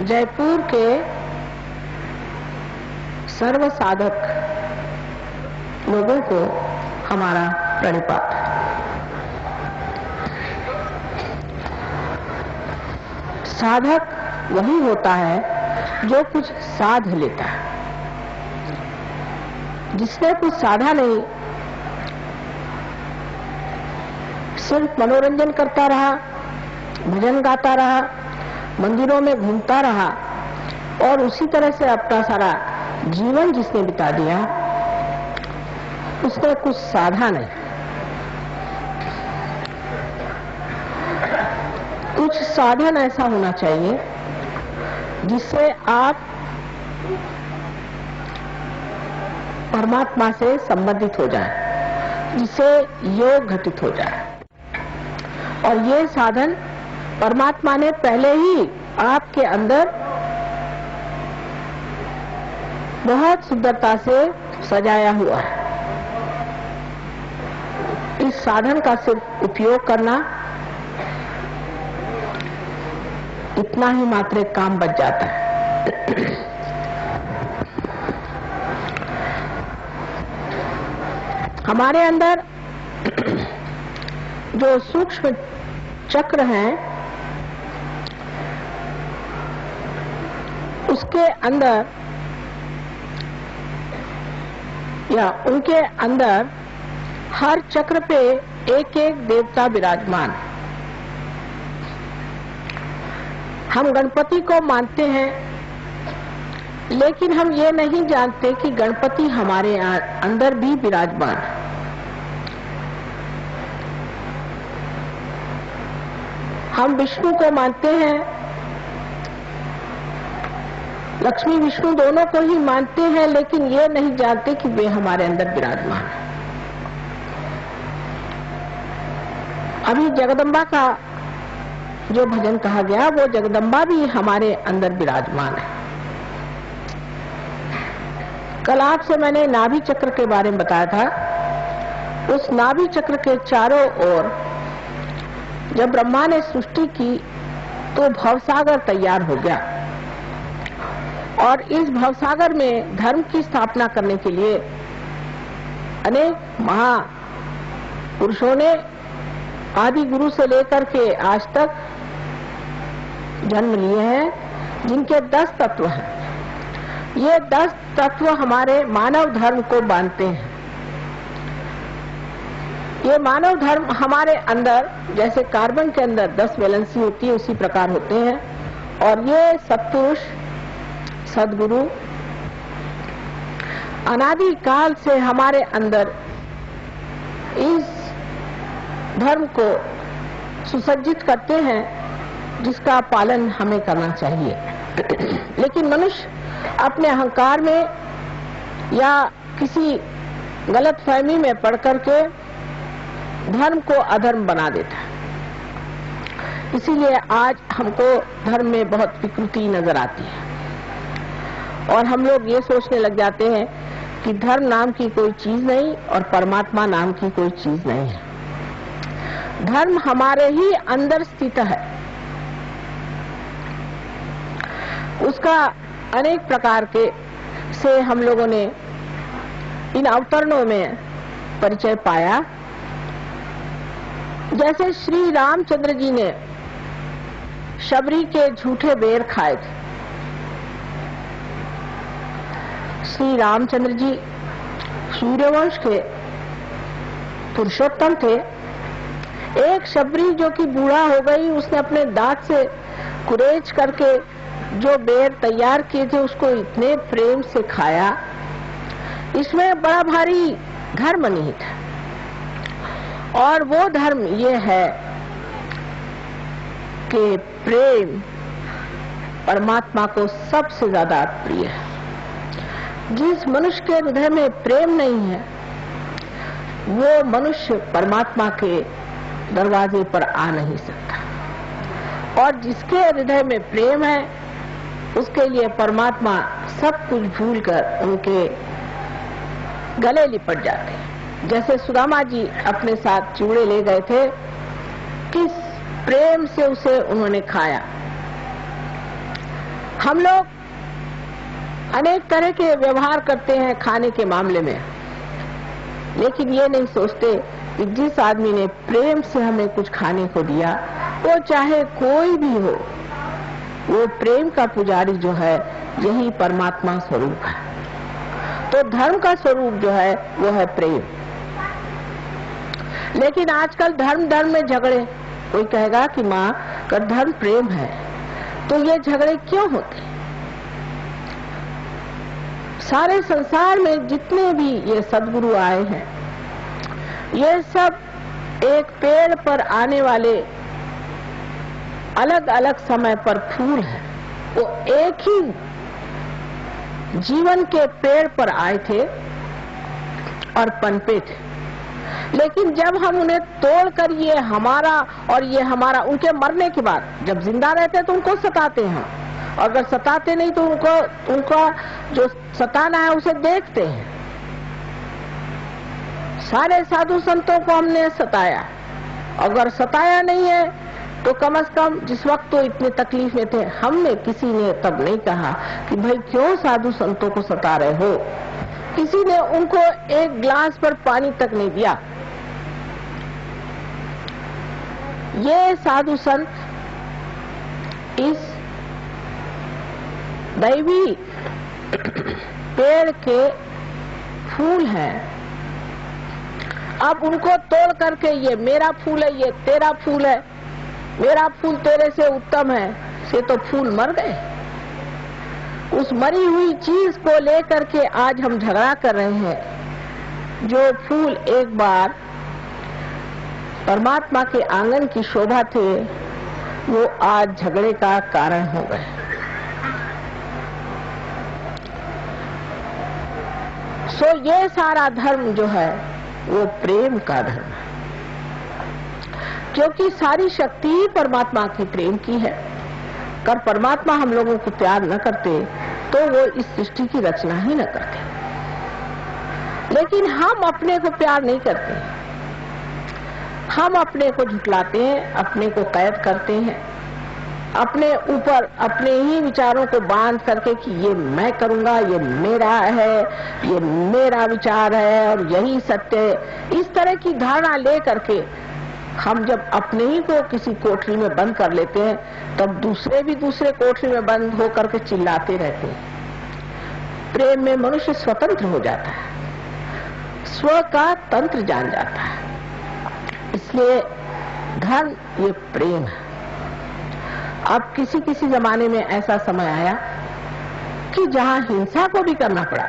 जयपुर के सर्व साधक लोगों को हमारा प्रणिपात। साधक वही होता है जो कुछ साध लेता है। जिसने कुछ साधा नहीं, सिर्फ मनोरंजन करता रहा, भजन गाता रहा, मंदिरों में घूमता रहा और उसी तरह से अपना सारा जीवन जिसने बिता दिया, उसने कुछ साधा नहीं। कुछ साधन ऐसा होना चाहिए जिससे आप परमात्मा से संबंधित हो जाए, जिससे योग घटित हो जाए। और ये साधन परमात्मा ने पहले ही आपके अंदर बहुत सुंदरता से सजाया हुआ है। इस साधन का सिर्फ उपयोग करना, इतना ही मात्र काम बच जाता है। हमारे अंदर जो सूक्ष्म चक्र हैं, उसके अंदर या उनके अंदर हर चक्र पे एक एक देवता विराजमान। हम गणपति को मानते हैं, लेकिन हम ये नहीं जानते कि गणपति हमारे अंदर भी विराजमान है। हम विष्णु को मानते हैं, लक्ष्मी विष्णु दोनों को ही मानते हैं, लेकिन ये नहीं जानते कि वे हमारे अंदर विराजमान है। अभी जगदम्बा का जो भजन कहा गया, वो जगदम्बा भी हमारे अंदर विराजमान है। कल आपसे मैंने नाभि चक्र के बारे में बताया था। उस नाभि चक्र के चारों ओर जब ब्रह्मा ने सृष्टि की तो भवसागर तैयार हो गया, और इस भवसागर में धर्म की स्थापना करने के लिए अनेक महापुरुषों ने आदि गुरु से लेकर के आज तक जन्म लिए हैं, जिनके 10 तत्व हैं। ये 10 तत्व हमारे मानव धर्म को बांधते हैं। ये मानव धर्म हमारे अंदर जैसे कार्बन के अंदर 10 वैलेंसी होती है, उसी प्रकार होते हैं। और ये सत्पुरुष, सदगुरु अनादि काल से हमारे अंदर इस धर्म को सुसज्जित करते हैं, जिसका पालन हमें करना चाहिए। लेकिन मनुष्य अपने अहंकार में या किसी गलत फहमी में पड़ करके धर्म को अधर्म बना देता है। इसीलिए आज हमको धर्म में बहुत विकृति नजर आती है, और हम लोग ये सोचने लग जाते हैं कि धर्म नाम की कोई चीज नहीं और परमात्मा नाम की कोई चीज नहीं है। धर्म हमारे ही अंदर स्थित है। उसका अनेक प्रकार के से हम लोगों ने इन अवतरणों में परिचय पाया। जैसे श्री रामचंद्र जी ने शबरी के झूठे बेर खाए थे। श्री रामचंद्र जी सूर्यवंश के पुरुषोत्तम थे। एक शबरी जो कि बूढ़ा हो गई, उसने अपने दांत से कुरेच करके जो बेर तैयार किए थे उसको इतने प्रेम से खाया। इसमें बड़ा भारी धर्म निहित है, और वो धर्म ये है कि प्रेम परमात्मा को सबसे ज्यादा प्रिय है। जिस मनुष्य के हृदय में प्रेम नहीं है, वो मनुष्य परमात्मा के दरवाजे पर आ नहीं सकता। और जिसके हृदय में प्रेम है, उसके लिए परमात्मा सब कुछ भूलकर उनके गले लिपट जाते हैं। जैसे सुदामा जी अपने साथ चूड़े ले गए थे, किस प्रेम से उसे उन्होंने खाया। हम लोग अनेक तरह के व्यवहार करते हैं खाने के मामले में, लेकिन ये नहीं सोचते कि जिस आदमी ने प्रेम से हमें कुछ खाने को दिया, वो चाहे कोई भी हो, वो प्रेम का पुजारी जो है यही परमात्मा स्वरूप है। तो धर्म का स्वरूप जो है वो है प्रेम। लेकिन आजकल धर्म में झगड़े, कोई कहेगा कि माँ का धर्म प्रेम है, तो ये झगड़े क्यों होते? सारे संसार में जितने भी ये सद्गुरु आए हैं, ये सब एक पेड़ पर आने वाले अलग अलग समय पर फूल हैं। वो एक ही जीवन के पेड़ पर आए थे और पनपे थे, लेकिन जब हम उन्हें तोड़कर ये हमारा और ये हमारा, उनके मरने के बाद जब जिंदा रहते तो उनको सताते हैं, और अगर सताते नहीं तो उनका जो सताना है उसे देखते हैं। सारे साधु संतों को हमने सताया, अगर सताया नहीं है तो कम से कम जिस वक्त तो इतने तकलीफ में थे, हमने किसी ने तब नहीं कहा कि भाई क्यों साधु संतों को सता रहे हो। किसी ने उनको एक ग्लास पर पानी तक नहीं दिया। ये साधु संत इस दैवी पेड़ के फूल हैं। अब उनको तोड़ करके ये मेरा फूल है, ये तेरा फूल है, मेरा फूल तेरे से उत्तम है, से तो फूल मर गए। उस मरी हुई चीज को लेकर के आज हम झगड़ा कर रहे हैं। जो फूल एक बार परमात्मा के आंगन की शोभा थे, वो आज झगड़े का कारण हो गए। सो ये सारा धर्म जो है वो प्रेम का धर्म है, क्योंकि सारी शक्ति परमात्मा के प्रेम की है। अगर परमात्मा हम लोगों को प्यार न करते तो वो इस सृष्टि की रचना ही न करते। लेकिन हम अपने को प्यार नहीं करते, हम अपने को झुठलाते हैं, अपने को कैद करते हैं, अपने ऊपर अपने ही विचारों को बांध करके कि ये मैं करूंगा, ये मेरा है, ये मेरा विचार है और यही सत्य है। इस तरह की धारणा ले करके हम जब अपने ही को किसी कोठरी में बंद कर लेते हैं, तब दूसरे भी दूसरे कोठरी में बंद होकर के चिल्लाते रहते हैं। प्रेम में मनुष्य स्वतंत्र हो जाता है, स्व का तंत्र जान जाता है। इसलिए धर्म ये प्रेम है। अब किसी किसी जमाने में ऐसा समय आया कि जहां हिंसा को भी करना पड़ा।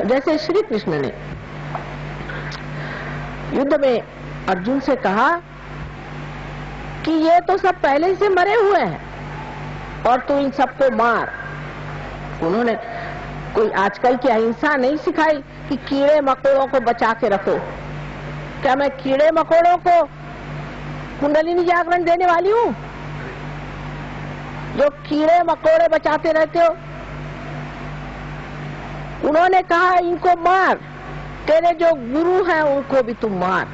जैसे श्री कृष्ण ने युद्ध में अर्जुन से कहा कि ये तो सब पहले से मरे हुए हैं और तू इन सबको मार। उन्होंने कोई आजकल की अहिंसा नहीं सिखाई कि कीड़े मकोड़ों को बचा के रखो। क्या मैं कीड़े मकोड़ों को कुंडलिनी जागरण देने वाली हूँ जो कीड़े मकोड़े बचाते रहते हो? उन्होंने कहा इनको मार, तेरे जो गुरु हैं उनको भी तुम मार।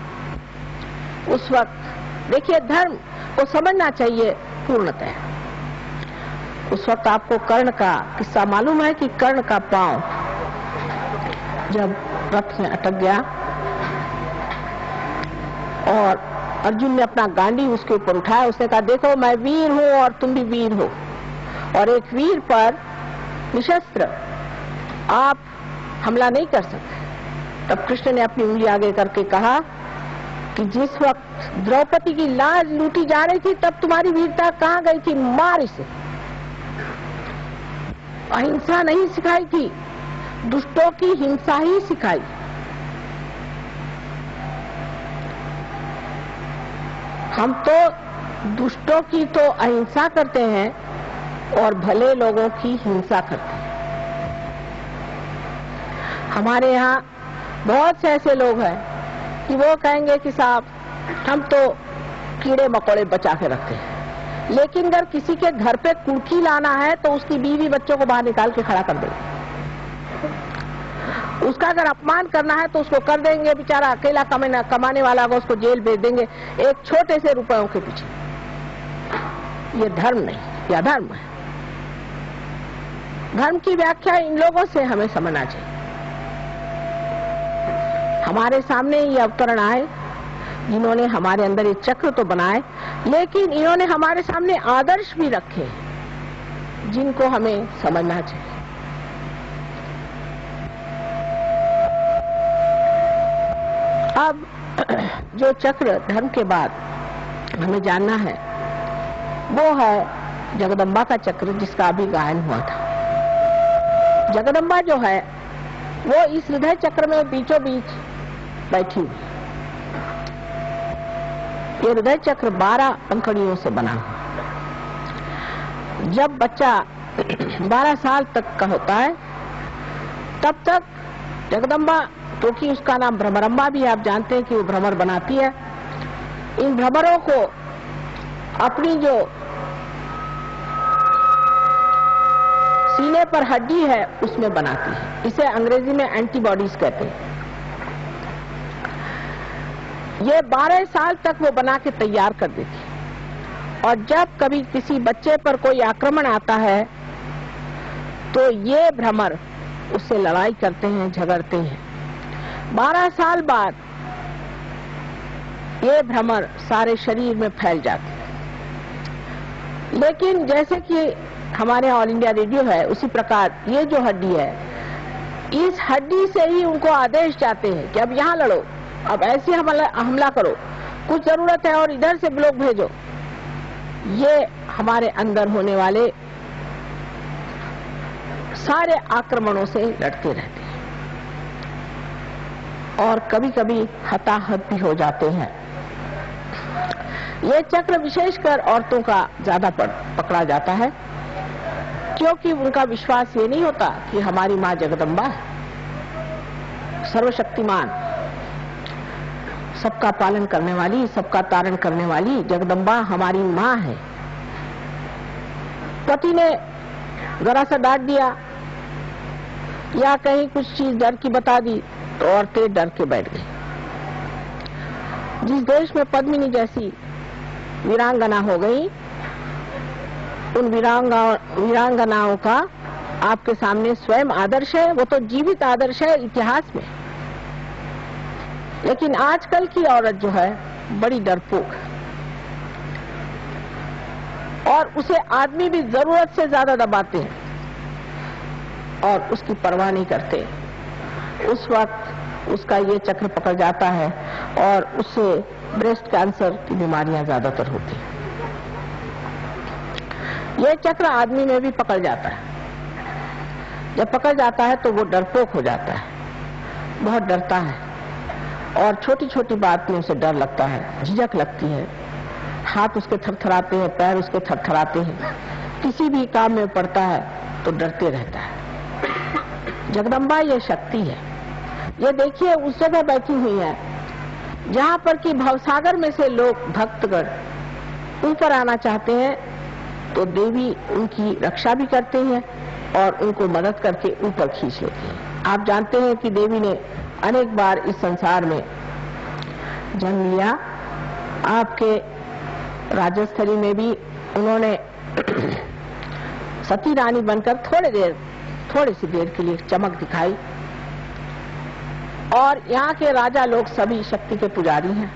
उस वक्त देखिए धर्म को समझना चाहिए पूर्णतः। उस वक्त आपको कर्ण का किस्सा मालूम है कि कर्ण का पांव जब रथ में अटक गया और अर्जुन ने अपना गांडी उसके ऊपर उठाया, उसने कहा देखो मैं वीर हूं और तुम भी वीर हो, और एक वीर पर निशस्त्र आप हमला नहीं कर सकते। तब कृष्ण ने अपनी उंगली आगे करके कहा कि जिस वक्त द्रौपदी की लाज लूटी जा रही थी तब तुम्हारी वीरता कहाँ गई थी? मार इसे। अहिंसा नहीं सिखाई थी, दुष्टों की हिंसा ही सिखाई। हम तो दुष्टों की तो अहिंसा करते हैं और भले लोगों की हिंसा करते हैं। हमारे यहाँ बहुत से ऐसे लोग हैं कि वो कहेंगे कि साहब हम तो कीड़े मकोड़े बचा के रखते हैं, लेकिन अगर किसी के घर पे कुर्की लाना है तो उसकी बीवी बच्चों को बाहर निकाल के खड़ा कर देंगे। उसका अगर अपमान करना है तो उसको कर देंगे, बेचारा अकेला कमाने वाला होगा, उसको जेल भेज देंगे एक छोटे से रुपयों के पीछे। ये धर्म नहीं, ये अधर्म है। धर्म की व्याख्या इन लोगों से हमें समझना चाहिए। हमारे सामने ये अवतरण आए जिन्होंने हमारे अंदर ये चक्र तो बनाए, लेकिन इन्होंने हमारे सामने आदर्श भी रखे जिनको हमें समझना चाहिए। अब जो चक्र धर्म के बाद हमें जानना है वो है जगदम्बा का चक्र, जिसका अभी गायन हुआ था। जगदम्बा जो है वो इस हृदय चक्र में बीचों बीच बैठी हुई। ये हृदय चक्र 12 पंखुड़ियों से बना हुआ। जब बच्चा 12 साल तक का होता है तब तक जगदम्बा, क्योंकि उसका नाम भ्रमरम्बा भी, आप जानते हैं कि वो भ्रमर बनाती है, इन भ्रमरों को अपनी जो सीने पर हड्डी है उसमें बनाती है। इसे अंग्रेजी में एंटीबॉडीज कहते हैं। ये 12 साल तक वो बना के तैयार कर देती है, और जब कभी किसी बच्चे पर कोई आक्रमण आता है तो ये भ्रमर उससे लड़ाई करते हैं, झगड़ते हैं। 12 साल बाद ये भ्रमर सारे शरीर में फैल जाते हैं। लेकिन जैसे कि हमारे यहाँ ऑल इंडिया रेडियो है, उसी प्रकार ये जो हड्डी है, इस हड्डी से ही उनको आदेश जाते हैं कि अब यहाँ लड़ो, अब ऐसे हमला करो, कुछ जरूरत है और इधर से लोग भेजो। ये हमारे अंदर होने वाले सारे आक्रमणों से लड़ते रहते हैं और कभी कभी हताहत भी हो जाते हैं। ये चक्र विशेषकर औरतों का ज्यादा पकड़ा जाता है, क्योंकि उनका विश्वास ये नहीं होता कि हमारी माँ जगदम्बा है, सर्वशक्तिमान, सबका पालन करने वाली, सबका तारण करने वाली जगदम्बा हमारी माँ है। पति ने जरा सा डांट दिया या कहीं कुछ चीज डर की बता दी तो औरतें डर के बैठ गई। जिस देश में पद्मिनी जैसी वीरांगना हो गई, उन वीरांगनाओं का आपके सामने स्वयं आदर्श है, वो तो जीवित आदर्श है इतिहास में। लेकिन आजकल की औरत जो है बड़ी डरपोक है और उसे आदमी भी जरूरत से ज्यादा दबाते हैं और उसकी परवाह नहीं करते। उस वक्त उसका ये चक्र पकड़ जाता है और उससे ब्रेस्ट कैंसर की बीमारियां ज्यादातर होती हैं। ये चक्र आदमी में भी पकड़ जाता है। जब पकड़ जाता है तो वो डरपोक हो जाता है, बहुत डरता है और छोटी छोटी बात में उसे डर लगता है, झिझक लगती है, हाथ उसके थरथराते हैं, पैर उसके थरथराते हैं, किसी भी काम में पड़ता है तो डरते रहता है। जगदम्बा ये शक्ति है। ये देखिए उस जगह बैठी हुई है जहाँ पर कि भवसागर में से लोग भक्तगण ऊपर आना चाहते हैं तो देवी उनकी रक्षा भी करते हैं और उनको मदद करके ऊपर खींच लेती है। आप जानते हैं कि देवी ने अनेक बार इस संसार में जन्म लिया। आपके राजस्थली में भी उन्होंने सती रानी बनकर थोड़ी सी देर के लिए चमक दिखाई, और यहाँ के राजा लोग सभी शक्ति के पुजारी हैं।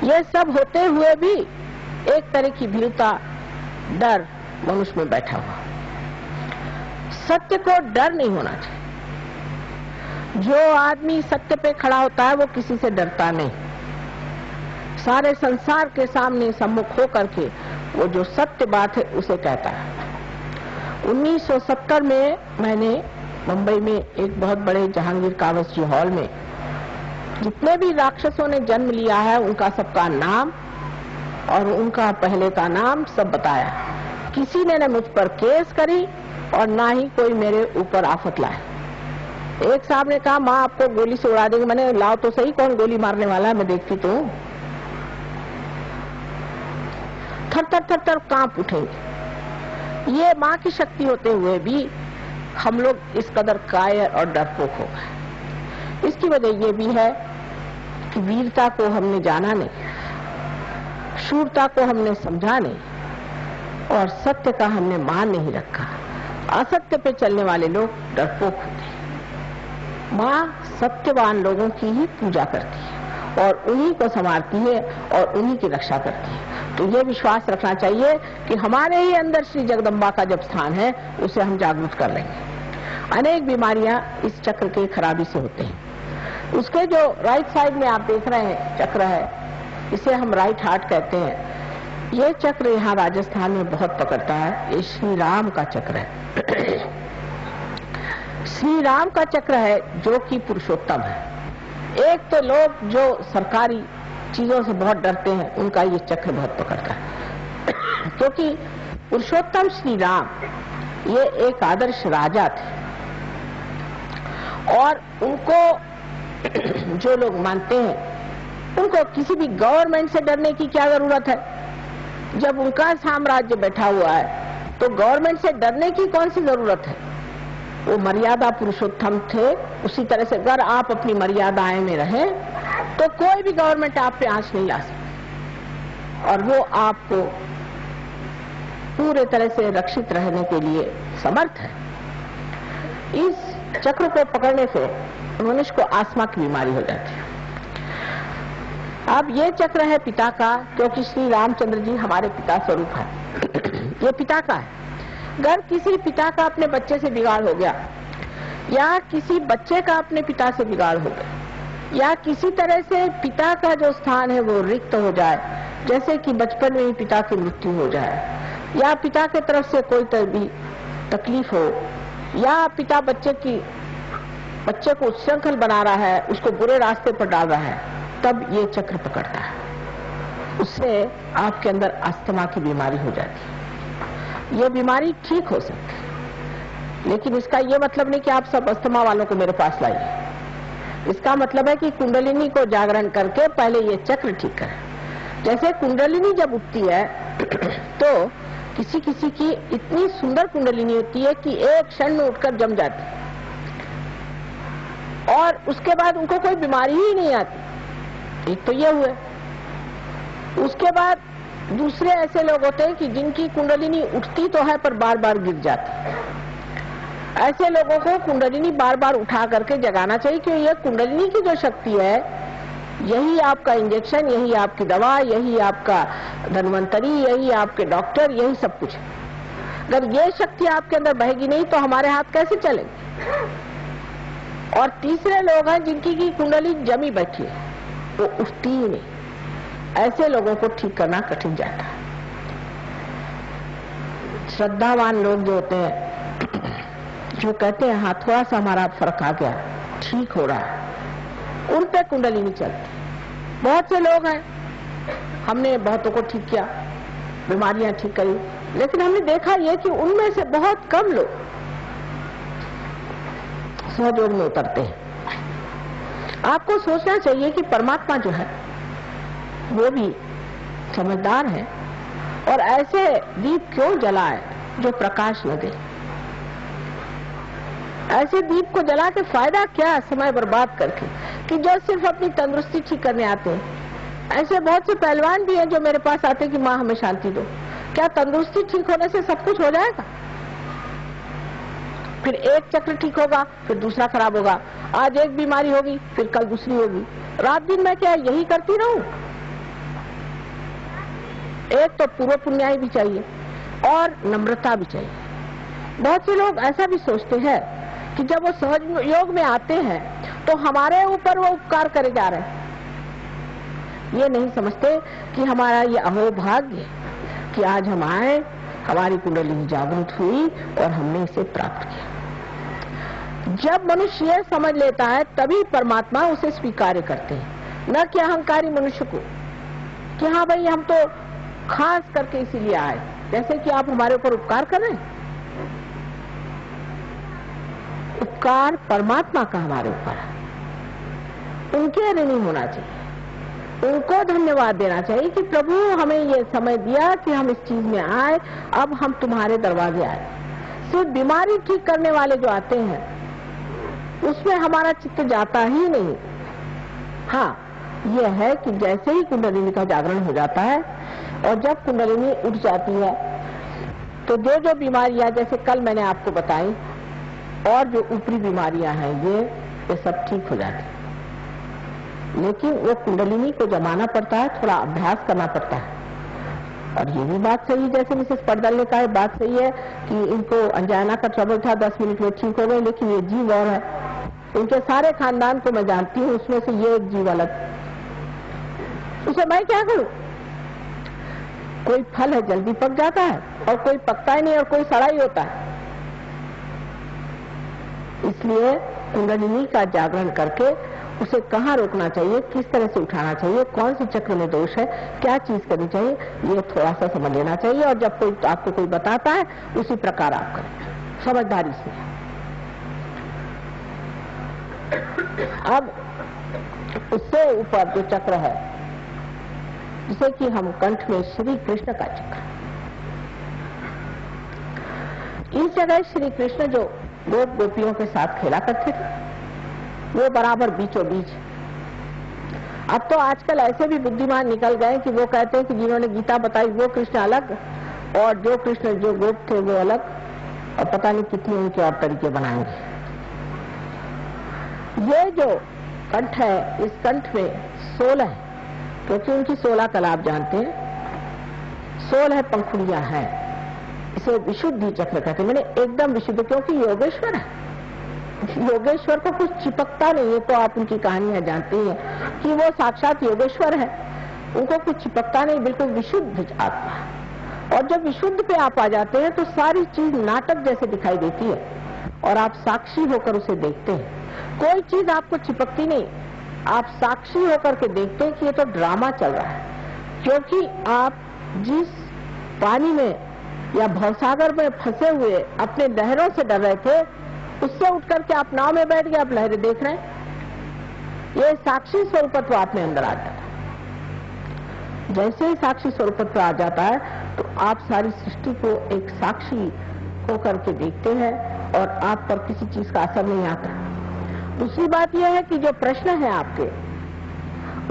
ये सब होते हुए भी एक तरह की भीरुता, डर मनुष्य में बैठा हुआ। सत्य को डर नहीं होना चाहिए। जो आदमी सत्य पे खड़ा होता है वो किसी से डरता नहीं। सारे संसार के सामने सम्मुख होकर के वो जो सत्य बात है उसे कहता है। 1970 में मैंने मुंबई में एक बहुत बड़े जहांगीर कावसजी हॉल में जितने भी राक्षसों ने जन्म लिया है उनका सबका नाम और उनका पहले का नाम सब बताया। किसी ने न मुझ पर केस करी और ना ही कोई मेरे ऊपर आफत लाए। एक साहब ने कहा माँ आपको गोली से उड़ा देंगे। मैंने लाओ तो सही, कौन गोली मारने वाला है, मैं देखती तो हूँ। थर थर कांप उठेंगे। ये माँ की शक्ति होते हुए भी हम लोग इस कदर कायर और डरपोक हो गए। इसकी वजह ये भी है कि वीरता को हमने जाना नहीं, शूरता को हमने समझा नहीं और सत्य का हमने मान नहीं रखा। असत्य पे चलने वाले लोग डरपोक होते हैं। माँ सत्यवान लोगों की ही पूजा करती है और उन्हीं को संवारती है और उन्हीं की रक्षा करती है। तो ये विश्वास रखना चाहिए कि हमारे ही अंदर श्री जगदम्बा का जब स्थान है, उसे हम जागृत कर लेंगे। अनेक बीमारियां इस चक्र के खराबी से होते हैं। उसके जो राइट साइड में आप देख रहे हैं चक्र है, इसे हम राइट हार्ट कहते हैं। ये चक्र यहाँ राजस्थान में बहुत पकड़ता है। ये श्री राम का चक्र है। श्री राम का चक्र है जो कि पुरुषोत्तम है। एक तो लोग जो सरकारी चीजों से बहुत डरते हैं, उनका ये चक्र बहुत पकड़ता है। क्योंकि पुरुषोत्तम श्री राम ये एक आदर्श राजा थे और उनको जो लोग मानते हैं, उनको किसी भी गवर्नमेंट से डरने की क्या जरूरत है। जब उनका साम्राज्य बैठा हुआ है तो गवर्नमेंट से डरने की कौन सी जरूरत है। वो मर्यादा पुरुषोत्तम थे। उसी तरह से अगर आप अपनी मर्यादाएं में रहें तो कोई भी गवर्नमेंट आप पे आंच नहीं ला सकती और वो आपको पूरे तरह से रक्षित रहने के लिए समर्थ है। इस चक्र को पकड़ने से मनुष्य को आस्मा की बीमारी हो जाती है। अब ये चक्र है पिता का, क्योंकि श्री रामचंद्र जी हमारे पिता स्वरूप है। ये पिता का है। अगर किसी पिता का अपने बच्चे से बिगाड़ हो गया या किसी बच्चे का अपने पिता से बिगाड़ हो गया या किसी तरह से पिता का जो स्थान है वो रिक्त हो जाए, जैसे कि बचपन में ही पिता की मृत्यु हो जाए या पिता की तरफ से कोई भी तकलीफ हो या पिता बच्चे को उच्छृंखल बना रहा है, उसको बुरे रास्ते पर डाल रहा है, तब ये चक्र पकड़ता है। उससे आपके अंदर अस्थमा की बीमारी हो जाती है। ये बीमारी ठीक हो सकती है, लेकिन इसका ये मतलब नहीं कि आप सब अस्थमा वालों को मेरे पास लाइए। इसका मतलब है कि कुंडलिनी को जागरण करके पहले ये चक्र ठीक करें। जैसे कुंडलिनी जब उठती है तो किसी किसी की इतनी सुंदर कुंडलिनी होती है कि एक क्षण में उठकर जम जाती है और उसके बाद उनको कोई बीमारी ही नहीं आती। एक तो ये हुए। उसके बाद दूसरे ऐसे लोग होते हैं कि जिनकी कुंडलिनी उठती तो है पर बार बार गिर जाती। ऐसे लोगों को कुंडलिनी बार बार उठा करके जगाना चाहिए, क्योंकि ये कुंडलिनी की जो शक्ति है, यही आपका इंजेक्शन, यही आपकी दवा, यही आपका धन्वंतरी, यही आपके डॉक्टर, यही सब कुछ। अगर ये शक्ति आपके अंदर बहेगी नहीं तो हमारे हाथ कैसे चलेंगे। और तीसरे लोग हैं जिनकी की कुंडली जमी बैठी है, वो उठती ही नहीं। ऐसे लोगों को ठीक करना कठिन जाता है। श्रद्धावान लोग जो होते हैं, जो कहते हैं हाँ थोड़ा सा हमारा फर्क आ गया, ठीक हो रहा है, उन पे कुंडली नहीं चलती। बहुत से लोग हैं, हमने बहुतों को ठीक किया, बीमारियां ठीक करी, लेकिन हमने देखा ये कि उनमें से बहुत कम लोग सहयोग में उतरते हैं। आपको सोचना चाहिए कि परमात्मा जो है वो भी समझदार है और ऐसे दीप क्यों जलाए जो प्रकाश न दे। ऐसे दीप को जला के फायदा क्या, समय बर्बाद करके, कि जो सिर्फ अपनी तंदुरुस्ती ठीक करने आते हैं। ऐसे बहुत से पहलवान भी हैं जो मेरे पास आते हैं कि माँ हमें शांति दो। क्या तंदुरुस्ती ठीक होने से सब कुछ हो जाएगा? फिर एक चक्र ठीक होगा, फिर दूसरा खराब होगा। आज एक बीमारी होगी, फिर कल दूसरी होगी। रात दिन मैं क्या यही करती रहूं? एक तो पूर्व पुण्याई भी चाहिए और नम्रता भी चाहिए। बहुत से लोग ऐसा भी सोचते हैं कि जब वो सहज योग में आते हैं तो हमारे ऊपर वो उपकार करे जा रहे हैं। ये नहीं समझते कि हमारा ये अहोभाग्य कि आज हम आए, हमारी कुंडली जागृत हुई और हमने इसे प्राप्त किया। जब मनुष्य ये समझ लेता है तभी परमात्मा उसे स्वीकार करते हैं, न कि अहंकारी मनुष्य को कि हाँ भाई हम तो खास करके इसीलिए आए, जैसे कि आप हमारे ऊपर उपकार कर रहे हैं। उपकार परमात्मा का हमारे ऊपर है, उनके ऋणी होना चाहिए, उनको धन्यवाद देना चाहिए कि प्रभु हमें ये समय दिया कि हम इस चीज में आए, अब हम तुम्हारे दरवाजे आए। सिर्फ बीमारी ठीक करने वाले जो आते हैं उसमें हमारा चित्त जाता ही नहीं। हाँ, यह है कि जैसे ही कुंडलिनी का जागरण हो जाता है और जब कुंडलिनी उठ जाती है तो जो जो बीमारियां जैसे कल मैंने आपको बताई और जो ऊपरी बीमारियां हैं ये सब ठीक हो जाती है, लेकिन वो कुंडलिनी को जमाना पड़ता है, थोड़ा अभ्यास करना पड़ता है। और ये भी बात सही, जैसे मिसेस पड़दल ने कहा, बात सही है कि इनको अंजाना का ट्रबल था, 10 मिनट में ठीक हो गए, लेकिन ये जीव और है। इनके सारे खानदान को मैं जानती हूँ, उसमें से ये एक जीव अलग, उसे मैं क्या करूं? कोई फल है जल्दी पक जाता है और कोई पकता ही नहीं और कोई सड़ा ही होता है। इसलिए कुंडलिनी का जागरण करके उसे कहाँ रोकना चाहिए, किस तरह से उठाना चाहिए, कौन सी चक्र में दोष है, क्या चीज करनी चाहिए, ये थोड़ा सा समझ लेना चाहिए। और जब कोई आपको कोई बताता है उसी प्रकार आप करें, समझदारी से। अब उससे ऊपर जो चक्र है, जिसे कि हम कंठ में श्री कृष्ण का चक्र, इस जगह श्री कृष्ण जो गोप गोपियों के साथ खेला करते थे, वो बराबर बीचों बीच। अब तो आजकल ऐसे भी बुद्धिमान निकल गए कि वो कहते हैं कि जिन्होंने गीता बताई वो कृष्ण अलग और जो कृष्ण जो गोप थे वो अलग, और पता नहीं कितने उनके और तरीके बनाएंगे। ये जो कंठ है, इस कंठ में 16 है, क्योंकि उनकी 16 कला आप जानते हैं, 16 पंखुड़ियां हैं। इसे विशुद्धि चक्र कहते हैं, मैंने एकदम विशुद्ध, क्योंकि योगेश्वर है। योगेश्वर को कुछ चिपकता नहीं है, तो आप उनकी कहानियां जानते हैं कि वो साक्षात योगेश्वर है, उनको कुछ चिपकता नहीं, बिल्कुल विशुद्ध आत्मा। और जब विशुद्ध पे आप आ जाते हैं तो सारी चीज नाटक जैसे दिखाई देती है और आप साक्षी होकर उसे देखते हैं। कोई चीज आपको चिपकती नहीं, आप साक्षी होकर के देखते हैं कि ये तो ड्रामा चल रहा है। क्योंकि आप जिस पानी में या भवसागर में फंसे हुए अपने लहरों से डर रहे थे, उससे उठकर के आप नाव में बैठ गए, आप लहरें देख रहे हैं। ये साक्षी स्वरूपत्व आप में अंदर आ जाता है। जैसे ही साक्षी स्वरूपत्व आ जाता है तो आप सारी सृष्टि को एक साक्षी होकर के देखते हैं और आप पर किसी चीज का असर नहीं आता। दूसरी बात यह है कि जो प्रश्न है आपके,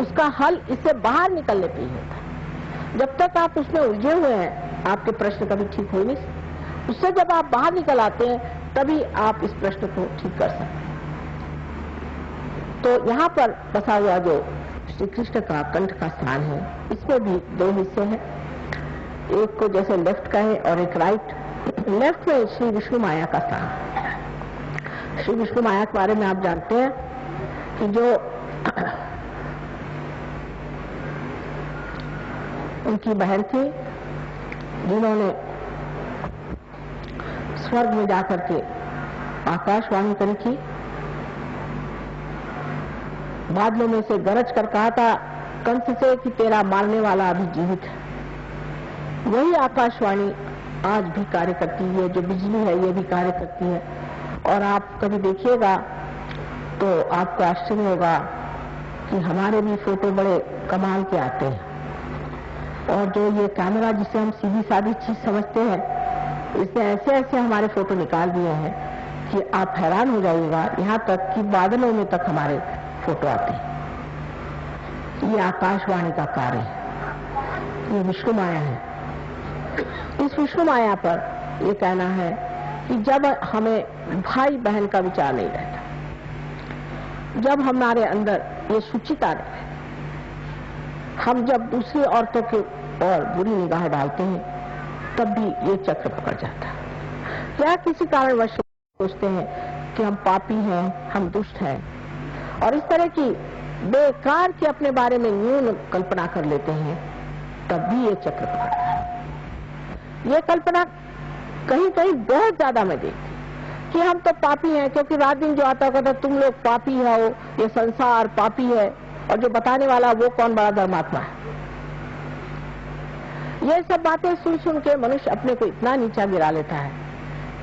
उसका हल इससे बाहर निकलने पे ही होता है। जब तक आप उसमें उलझे हुए हैं, आपके प्रश्न कभी ठीक हो नहीं। उससे जब आप बाहर निकल आते हैं तभी आप इस प्रश्न को ठीक कर सकते हैं। तो यहाँ पर बसा हुआ जो श्री कृष्ण का कंठ का स्थान है, इसमें भी 2 हिस्से हैं, एक को जैसे लेफ्ट का है और एक राइट। लेफ्ट में श्री विष्णु माया का स्थान है। श्री विष्णु माया के बारे में आप जानते हैं कि जो उनकी बहन थी, जिन्होंने स्वर्ग में जाकर के आकाशवाणी करी थी, बादलों में से गरज कर कहा था कंस से कि तेरा मारने वाला अभी जीवित है। वही आकाशवाणी आज भी कार्य करती है, जो बिजली है ये भी कार्य करती है। और आप कभी देखिएगा तो आपको आश्चर्य होगा कि हमारे भी फोटो बड़े कमाल के आते हैं। और जो ये कैमरा जिसे हम सीधी सादी चीज समझते हैं, इसने ऐसे ऐसे हमारे फोटो निकाल दिए हैं कि आप हैरान हो जाइएगा। यहाँ तक कि बादलों में तक हमारे फोटो आते हैं। ये आकाशवाणी का कार्य है, ये विष्णु माया है। इस विष्णु माया पर ये कहना है कि जब हमें भाई बहन का विचार नहीं रहता, जब हमारे अंदर ये शुचिता रहे, हम जब दूसरी औरतों के और बुरी निगाह डालते हैं, तब भी ये चक्र पकड़ जाता है। क्या किसी कारणवश सोचते हैं कि हम पापी हैं, हम दुष्ट हैं, और इस तरह की बेकार की अपने बारे में न्यून कल्पना कर लेते हैं, तब भी ये चक्र पकड़ता है। ये कल्पना कहीं कहीं बहुत ज्यादा मैं देखती कि हम तो पापी हैं, क्योंकि रात दिन जो आता कहता तुम लोग पापी हो, ये संसार पापी है, और जो बताने वाला वो कौन बड़ा धर्मात्मा है। ये सब बातें सुन सुन के मनुष्य अपने को इतना नीचा गिरा लेता है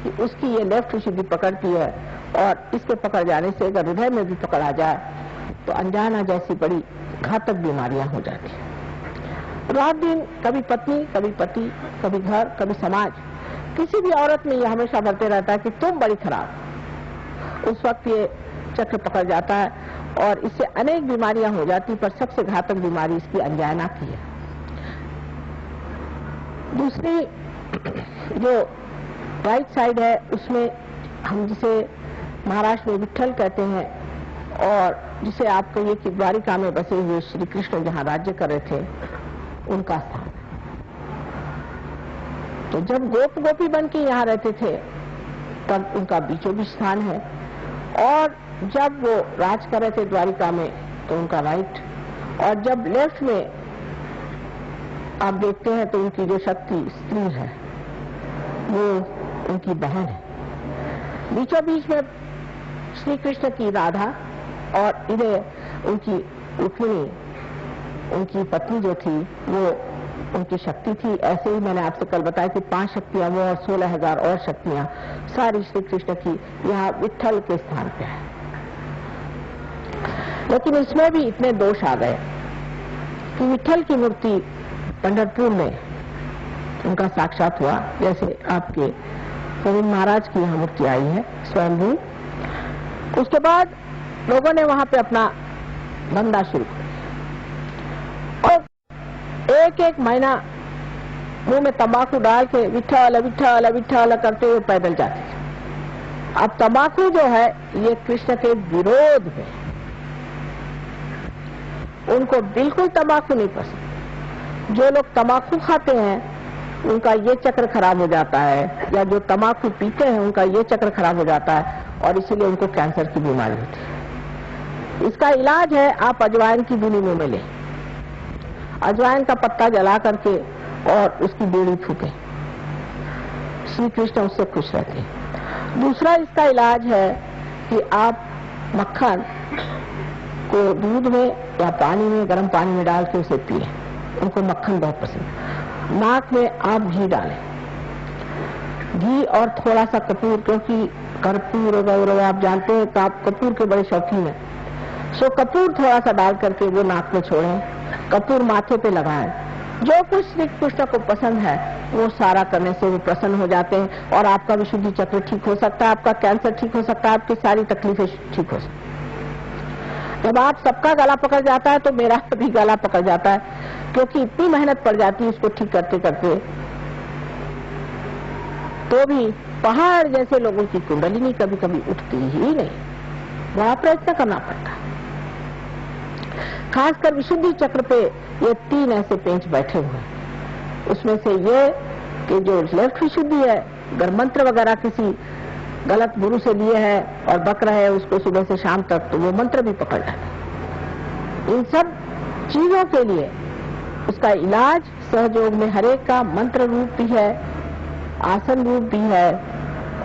कि उसकी ये लेफ्ट विशुद्धि पकड़ती है, और इसके पकड़ जाने से अगर हृदय में भी पकड़ा जाए तो अनजाना जैसी बड़ी घातक बीमारियां हो जाती हैं। रात दिन कभी पत्नी, कभी पति, कभी घर, कभी समाज, किसी भी औरत में ये हमेशा बढ़ते रहता है कि तुम बड़ी खराब। उस वक्त ये चक्र पकड़ जाता है और इससे अनेक बीमारियां हो जाती, पर सबसे घातक बीमारी इसकी अनजाना की है। दूसरी जो राइट साइड है उसमें हम जिसे महाराष्ट्र में विट्ठल कहते हैं, और जिसे आप कहिए कि द्वारिका में बसे हुए श्री कृष्ण जहां राज्य कर रहे थे, उनका स्थान। तो जब गोप गोपी बन के यहाँ रहते थे तब उनका बीचों बीच स्थान है, और जब वो राज कर रहे थे द्वारिका में तो उनका राइट, और जब लेफ्ट में आप देखते हैं तो उनकी जो शक्ति स्त्री है वो उनकी बहन है। बीचों बीच में श्री कृष्ण की राधा, और इन्हें उनकी रुक्मिणी, उनकी पत्नी जो थी वो उनकी शक्ति थी। ऐसे ही मैंने आपसे कल बताया कि 5 शक्तियां वो और 16,000 और शक्तियां सारी श्री कृष्ण की यहाँ विट्ठल के स्थान पे है। लेकिन इसमें भी इतने दोष आ गए कि विट्ठल की मूर्ति पंढरपुर में उनका साक्षात हुआ, जैसे आपके गोविंद महाराज की यहाँ मूर्ति आई है स्वयंभू। उसके बाद लोगों ने वहां पे अपना धंधा शुरू कर दिया और एक एक महीना मुंह में तंबाकू डाल के विट्ठल विट्ठल विट्ठल करते हुए पैदल जाते थे। अब तंबाकू जो है ये कृष्ण के विरोध है, उनको बिल्कुल तंबाकू नहीं पसंद। जो लोग तंबाकू खाते हैं उनका ये चक्र खराब हो जाता है, या जो तंबाकू पीते हैं उनका ये चक्र खराब हो जाता है, और इसीलिए उनको कैंसर की बीमारी होती है। इसका इलाज है आप अजवाइन की बीड़ी मुंह में लें, अजवाइन का पत्ता जला करके और उसकी बीड़ी फूकें, श्री कृष्ण उससे खुश रहते हैं। दूसरा इसका इलाज है कि आप मक्खन को दूध में या पानी में, गर्म पानी में डाल के उसे पिए, उनको मक्खन बहुत पसंद। नाक में आप घी डालें, घी और थोड़ा सा कपूर, क्योंकि कर्पूर वगैरह आप जानते हैं तो आप कपूर के बड़े शौकीन हैं, सो कपूर थोड़ा सा डाल करके वो नाक में छोड़ें, कपूर माथे पे लगाएं। जो कुछ श्री कृष्ण को पसंद है वो सारा करने से वो प्रसन्न हो जाते हैं, और आपका विशुद्धि चक्र ठीक हो सकता है, आपका कैंसर ठीक हो सकता है, आपकी सारी तकलीफें ठीक हो सकती है। जब आप सबका गला पकड़ जाता है तो मेरा भी गला पकड़ जाता है, क्योंकि इतनी मेहनत पड़ जाती है इसको ठीक करते करते, तो भी पहाड़ जैसे लोगों की कुंडलिनी कभी कभी उठती ही नहीं, बड़ा प्रयत्न करना पड़ता है। खासकर विशुद्धि चक्र पे ये 3 ऐसे पेंच बैठे हुए हैं। उसमें से ये कि जो लेफ्ट विशुद्धि है, अगर मंत्र वगैरह किसी गलत गुरु से लिए है और बक रहे हैं उसको सुबह से शाम तक, तो वो मंत्र भी पकड़ जाते। इन सब चीजों के लिए उसका इलाज सहयोग में हरेक का मंत्र रूप भी है, आसन रूप भी है,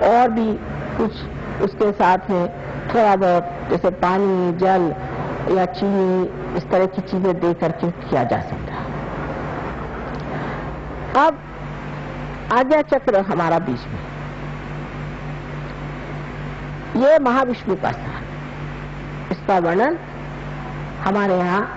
और भी कुछ उसके साथ में थोड़ा बहुत जैसे पानी, जल या चीनी, इस तरह की चीजें दे करके किया जा सकता है। अब आज्ञा चक्र हमारा बीच में, ये महाविष्णु का स्थान, इसका वर्णन हमारे यहाँ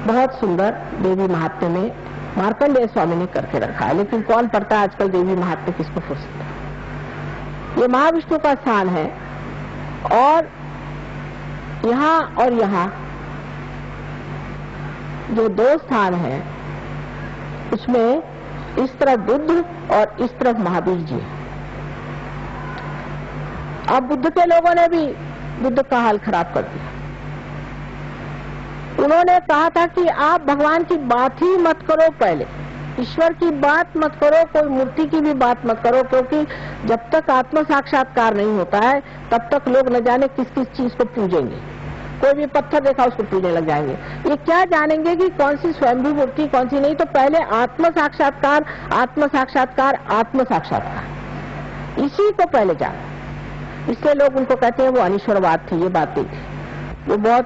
बहुत सुंदर देवी महात्म्य में मार्कंडेय स्वामी ने करके रखा है, लेकिन कौन पढ़ता है आजकल देवी महात्म्य, किसको फुर्सत है। ये महाविष्णु का स्थान है, और यहाँ और यहाँ जो 2 स्थान हैं उसमें इस तरफ बुद्ध और इस तरफ महावीर जी है। अब बुद्ध के लोगों ने भी बुद्ध का हाल खराब कर दिया। उन्होंने कहा था कि आप भगवान की बात ही मत करो, पहले ईश्वर की बात मत करो, कोई मूर्ति की भी बात मत करो, क्योंकि जब तक आत्म साक्षात्कार नहीं होता है तब तक लोग न जाने किस किस चीज को पूजेंगे। कोई भी पत्थर देखा उसको पूजने लग जाएंगे। ये क्या जानेंगे कि कौन सी स्वयंभू मूर्ति कौन सी नहीं। तो पहले आत्म साक्षात्कार, आत्म साक्षात्कार, आत्म साक्षात्कार, इसी को पहले जाना। इसलिए लोग उनको कहते हैं वो अनिश्वरवाद थी, ये बात नहीं थी। वो बहुत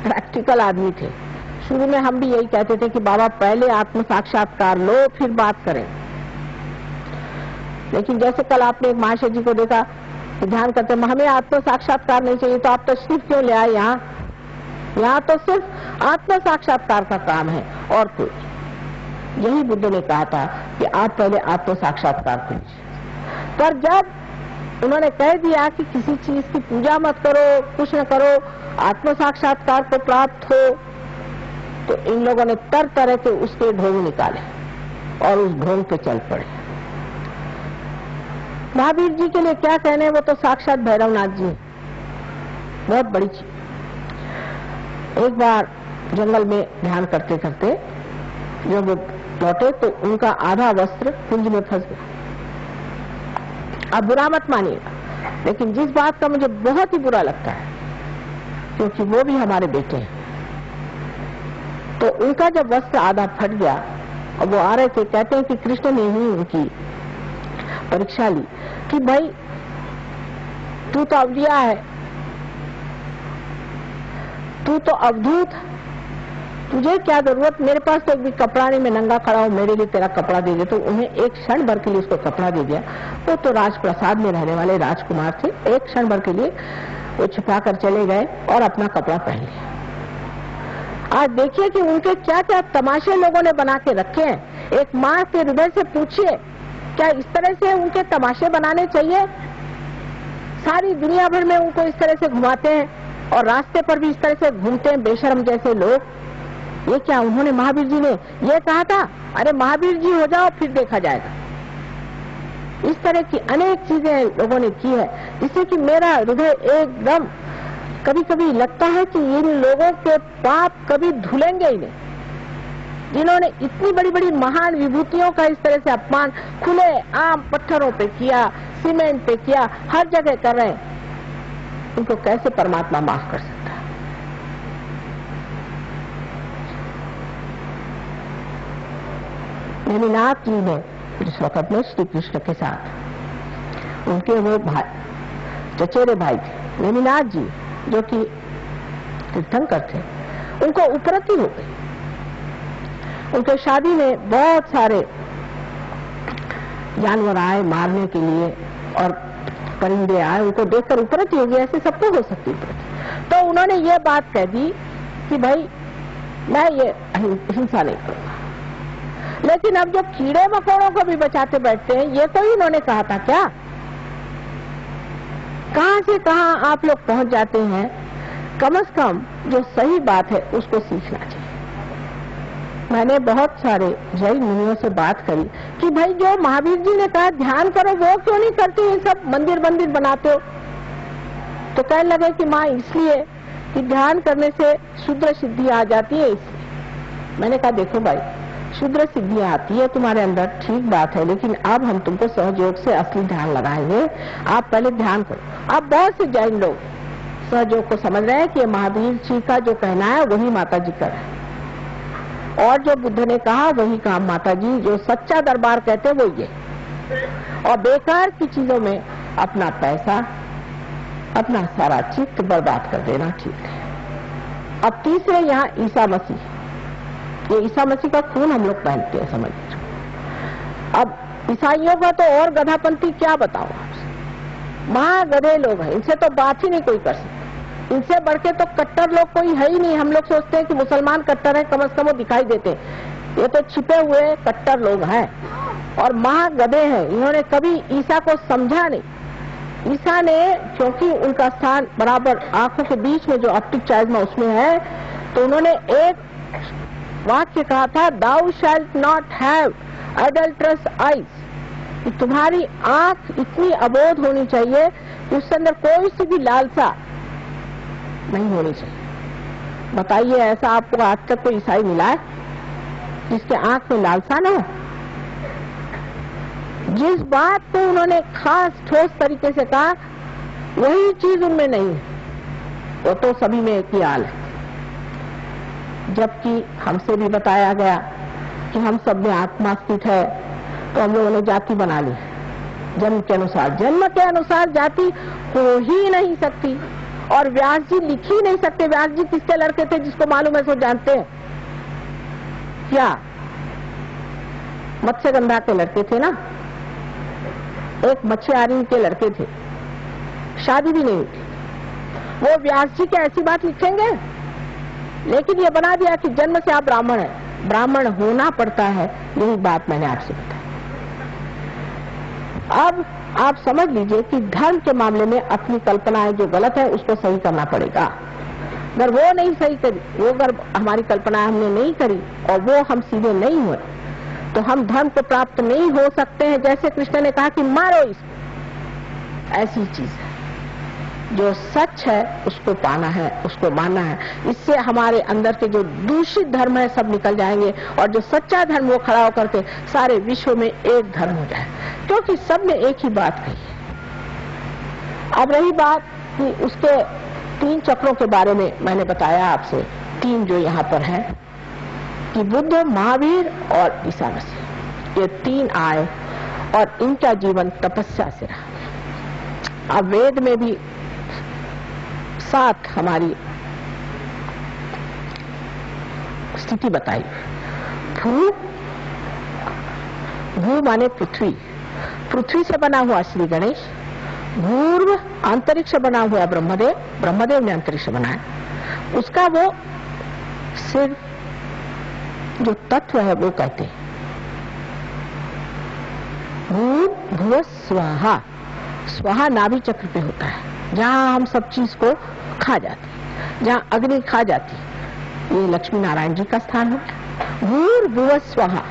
प्रैक्टिकल आदमी थे। शुरू में हम भी यही कहते थे कि बाबा पहले आत्म साक्षात्कार लो फिर बात करें। लेकिन जैसे कल आपने एक महाशय जी को देखा कि ध्यान करते हमें आत्म साक्षात्कार नहीं चाहिए, तो आप तशरीफ क्यों ले आए यहाँ? यहाँ तो सिर्फ आत्म साक्षात्कार का काम है और कुछ। यही बुद्ध ने कहा था कि आप पहले आत्म साक्षात्कार कीजिए। पर जब उन्होंने कह दिया कि किसी चीज की पूजा मत करो, कुछ न करो, आत्म साक्षात्कार को प्राप्त हो, तो इन लोगों ने तरह तरह के उसके ढोंग निकाले और उस ढोंग पे चल पड़े। महावीर जी के लिए क्या कहने, वो तो साक्षात भैरवनाथ जी, बहुत बड़ी चीज। एक बार जंगल में ध्यान करते करते जब लौटे तो उनका आधा वस्त्र कुंज में फंस गया। अब बुरा मत मानिएगा, लेकिन जिस बात का मुझे बहुत ही बुरा लगता है, क्योंकि वो भी हमारे बेटे हैं, तो उनका जब वस्त्र आधा फट गया और वो आ रहे थे, कहते हैं कि कृष्ण ने ही उनकी परीक्षा ली कि भाई तू तो अवलिया है, तू तो अवधूत, तुझे क्या जरूरत, मेरे पास तो एक भी कपड़ा नहीं, मैं नंगा खड़ा हूं, मेरे लिए तेरा कपड़ा दे दे। तो उन्हें एक क्षण भर के लिए उसको कपड़ा दे दिया। वो तो राजप्रसाद में रहने वाले राजकुमार थे, एक क्षण भर के लिए वो छिपा कर चले गए और अपना कपड़ा पहन लिया। आज देखिए कि उनके क्या क्या तमाशे लोगों ने बना के रखे हैं। एक माँ के हृदय से पूछिए, क्या इस तरह से उनके तमाशे बनाने चाहिए? सारी दुनिया भर में उनको इस तरह से घुमाते हैं और रास्ते पर भी इस तरह से घूमते हैं बेशर्म जैसे लोग। ये क्या, उन्होंने, महावीर जी ने ये कहा था, अरे महावीर जी हो जाओ फिर देखा जाएगा। इस तरह की अनेक चीजें लोगों ने की है, जिससे कि मेरा हृदय एकदम कभी कभी लगता है कि इन लोगों के पाप कभी धुलेंगे ही नहीं, जिन्होंने इतनी बड़ी बड़ी महान विभूतियों का इस तरह से अपमान खुले आम पत्थरों पे किया, सीमेंट पे किया, हर जगह कर रहे हैं। उनको कैसे परमात्मा माफ कर सकता है? नेमिनाथ जी ने जिस वक्त में श्री कृष्ण के साथ, उनके वो भाई, चचेरे भाई थे नेमिनाथ जी, जो कि तीर्थंकर थे, उनको उपरति हो गई। उनके शादी में बहुत सारे जानवर आए मारने के लिए और परिंदे आए, उनको देखकर उपरति हो गई। ऐसे सबको हो सकती उपरति। तो उन्होंने ये बात कह दी कि भाई मैं ये हिंसा नहीं करूंगा। लेकिन अब जो कीड़े मकोड़ों को भी बचाते बैठते हैं, ये कोई इन्होंने कहा था क्या? कहां से कहां आप लोग पहुंच जाते हैं। कम से कम जो सही बात है उसको सीखना चाहिए। मैंने बहुत सारे जैन मुनियों से बात करी कि भाई जो महावीर जी ने कहा ध्यान करो, वो क्यों नहीं करते? ये सब मंदिर मंदिर बनाते हो। तो कहने लगे कि माँ इसलिए कि ध्यान करने से शुद्र सिद्धि आ जाती है, इसलिए। मैंने कहा देखो भाई, शुद्र सिद्धियां आती है तुम्हारे अंदर, ठीक बात है, लेकिन अब हम तुमको सहयोग से असली ध्यान लगाएंगे। आप पहले ध्यान करो। अब बहुत से जैन लोग सहयोग को समझ रहे हैं कि महावीर जी का जो कहना है वही माता जी का है, और जो बुद्ध ने कहा वही काम माता जी, जो सच्चा दरबार कहते हैं वो ये। और बेकार की चीजों में अपना पैसा, अपना सारा चित्त बर्बाद कर देना ठीक है। अब तीसरे यहाँ ईसा मसीह, ये ईसा मसीह का खून हम लोग पहनते हैं, समझ लीजिए। अब ईसाइयों का तो और गधापंथी क्या बताओ आपसे, महागधे लोग हैं, इनसे तो बात ही नहीं कोई कर सकता। इनसे बढ़ के तो कट्टर लोग कोई है ही नहीं। हम लोग सोचते हैं कि मुसलमान कट्टर है, कम से कम वो दिखाई देते, ये तो छिपे हुए कट्टर लोग हैं और महागधे हैं। इन्होंने कभी ईसा को समझा नहीं। ईसा ने, क्योंकि उनका स्थान बराबर आंखों के बीच में जो ऑप्टिक चाइज्मा उसमें है, तो उन्होंने एक वाक्य कहा था, दाउ शैल्ट नॉट हैव एडल्ट्रस आईज, कि तुम्हारी आंख इतनी अबोध होनी चाहिए कि उसके अंदर कोई सी भी लालसा नहीं होनी चाहिए। बताइए ऐसा आपको आज तक कोई ईसाई मिला है जिसके आंख में लालसा न हो? जिस बात को उन्होंने खास ठोस तरीके से कहा वही चीज उनमें नहीं है, वो तो सभी में एक ही हाल है। जबकि हमसे भी बताया गया कि हम सब में आत्मा स्थित है, तो हम लोगों ने जाति बना ली जन्म के अनुसार। जन्म के अनुसार जाति हो ही नहीं सकती, और व्यास जी लिख ही नहीं सकते। व्यास जी किसके लड़के थे जिसको मालूम है, सो जानते हैं क्या? मत्स्यगंधा के लड़के थे ना, एक मत्स्यारी के लड़के थे, शादी भी नहीं हुई थी। वो व्यास जी क्या ऐसी बात लिखेंगे? लेकिन ये बना दिया कि जन्म से आप ब्राह्मण हैं, ब्राह्मण होना पड़ता है। यही बात मैंने आपसे बताई। अब आप समझ लीजिए कि धर्म के मामले में अपनी कल्पनाएं जो गलत है उसको सही करना पड़ेगा। अगर वो नहीं सही करी, वो अगर हमारी कल्पना हमने नहीं करी और वो हम सीधे नहीं हुए, तो हम धर्म को प्राप्त नहीं हो सकते हैं। जैसे कृष्ण ने कहा कि मारो इसको, ऐसी चीज है। जो सच है उसको पाना है, उसको मानना है। इससे हमारे अंदर के जो दूषित धर्म है सब निकल जाएंगे और जो सच्चा धर्म वो खड़ा होकर के सारे विश्व में एक धर्म हो जाए, क्योंकि सब ने एक ही बात कही है। अब रही बात कि उसके 3 चक्रों के बारे में मैंने बताया आपसे, 3 जो यहाँ पर है कि बुद्ध, महावीर और ईसा मसीह, ये 3 आए और इनका जीवन तपस्या से रहा। अब वेद में भी 7 हमारी स्थिति बताई। भू माने पृथ्वी, पृथ्वी से बना हुआ श्री गणेश। भूर्व अंतरिक्ष बना हुआ ब्रह्मदेव, ब्रह्मदेव ने अंतरिक्ष बनाया। उसका वो सिर्फ जो तत्व है वो कहते हैं भूर्भुवः स्वाहा। स्वाहा नाभि चक्र पे होता है, जहां हम सब चीज को खा जाते, जहां अग्नि खा जाती, ये लक्ष्मी नारायण जी का स्थान है। भूर्भुवः स्वाहा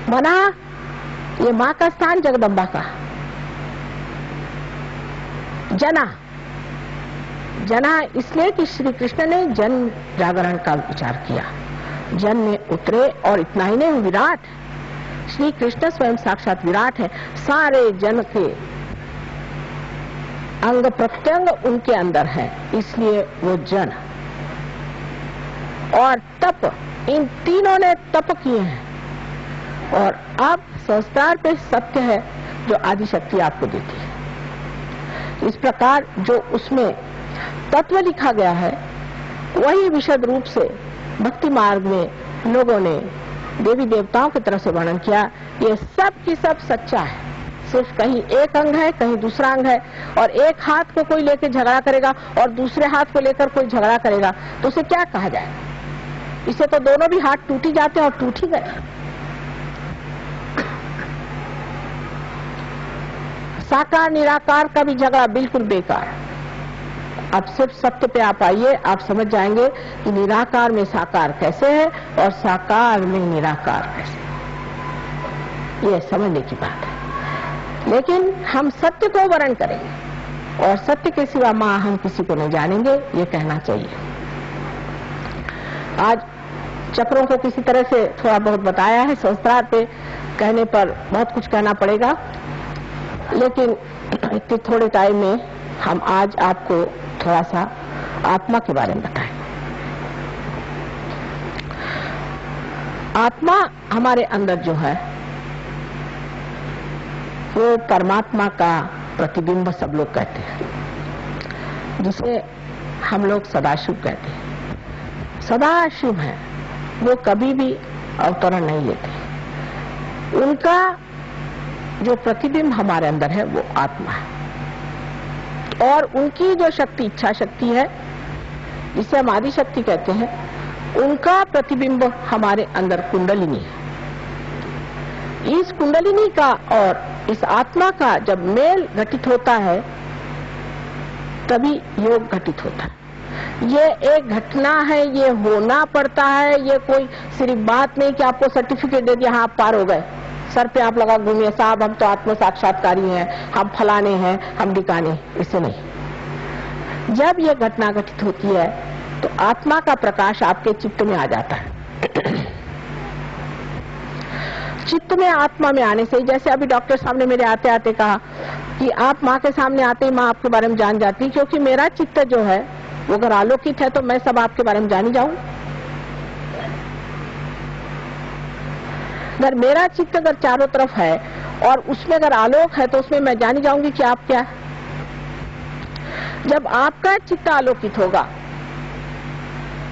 बना, ये माँ का स्थान जगदम्बा का। जना, जना इसलिए कि श्री कृष्ण ने जन जागरण का विचार किया, जन में उतरे। और इतना ही नहीं, विराट, श्री कृष्ण स्वयं साक्षात विराट है। सारे जन के अंग प्रत्यंग उनके अंदर है, इसलिए वो जन। और तप, इन तीनों ने तप किए हैं। और अब संस्कार पे सत्य है जो आदिशक्ति आपको देती है। इस प्रकार जो उसमें तत्व लिखा गया है वही विशद रूप से भक्ति मार्ग में लोगों ने देवी देवताओं की तरफ से वर्णन किया। ये सब की सब सच्चा है, सिर्फ कहीं एक अंग है, कहीं दूसरा अंग है। और एक हाथ को कोई लेकर झगड़ा करेगा और दूसरे हाथ को लेकर कोई झगड़ा करेगा तो उसे क्या कहा जाए? इसे तो दोनों भी हाथ टूट ही जाते हैं और टूट ही गए। साकार निराकार का भी झगड़ा बिल्कुल बेकार। अब सिर्फ सत्य पे आप आइए, आप समझ जाएंगे कि निराकार में साकार कैसे है और साकार में निराकार कैसे है। ये समझने की बात है। लेकिन हम सत्य को वर्ण करेंगे और सत्य के सिवा मां हम किसी को नहीं जानेंगे, ये कहना चाहिए। आज चक्रों को किसी तरह से थोड़ा बहुत बताया है, संस्कार पे कहने पर बहुत कुछ कहना पड़ेगा, लेकिन इतने थोड़े टाइम में हम आज आपको थोड़ा सा आत्मा के बारे में बताएं। आत्मा हमारे अंदर जो है वो परमात्मा का प्रतिबिंब सब लोग कहते हैं, जिसे हम लोग सदाशिव कहते हैं। सदाशिव है, वो कभी भी अवतरण नहीं लेते। उनका जो प्रतिबिंब हमारे अंदर है वो आत्मा है। और उनकी जो शक्ति, इच्छा शक्ति है, जिसे हम आदि शक्ति कहते हैं, उनका प्रतिबिंब हमारे अंदर कुंडलिनी है। इस कुंडलिनी का और इस आत्मा का जब मेल घटित होता है तभी योग घटित होता है। ये एक घटना है, ये होना पड़ता है। ये कोई सिर्फ बात नहीं कि आपको सर्टिफिकेट दे दिया, हाँ आप पार हो गए, सर पे आप लगा घूमिए, साहब हम तो आत्म साक्षात्कारी हैं, हम फलाने हैं, हम दिकाने, इससे नहीं। जब ये घटना घटित होती है तो आत्मा का प्रकाश आपके चित्त में आ जाता है। चित्त में आत्मा में आने से, जैसे अभी डॉक्टर साहब ने मेरे आते आते कहा कि आप माँ के सामने आते ही माँ आपके बारे में जान जाती, क्योंकि मेरा चित्त जो है वो अगर आलोकित है तो मैं सब आपके बारे में जान ही जाऊं। अगर मेरा चित्त अगर चारों तरफ है और उसमें अगर आलोक है तो उसमें मैं जानी जाऊंगी कि आप क्या है। जब आपका चित्त आलोकित होगा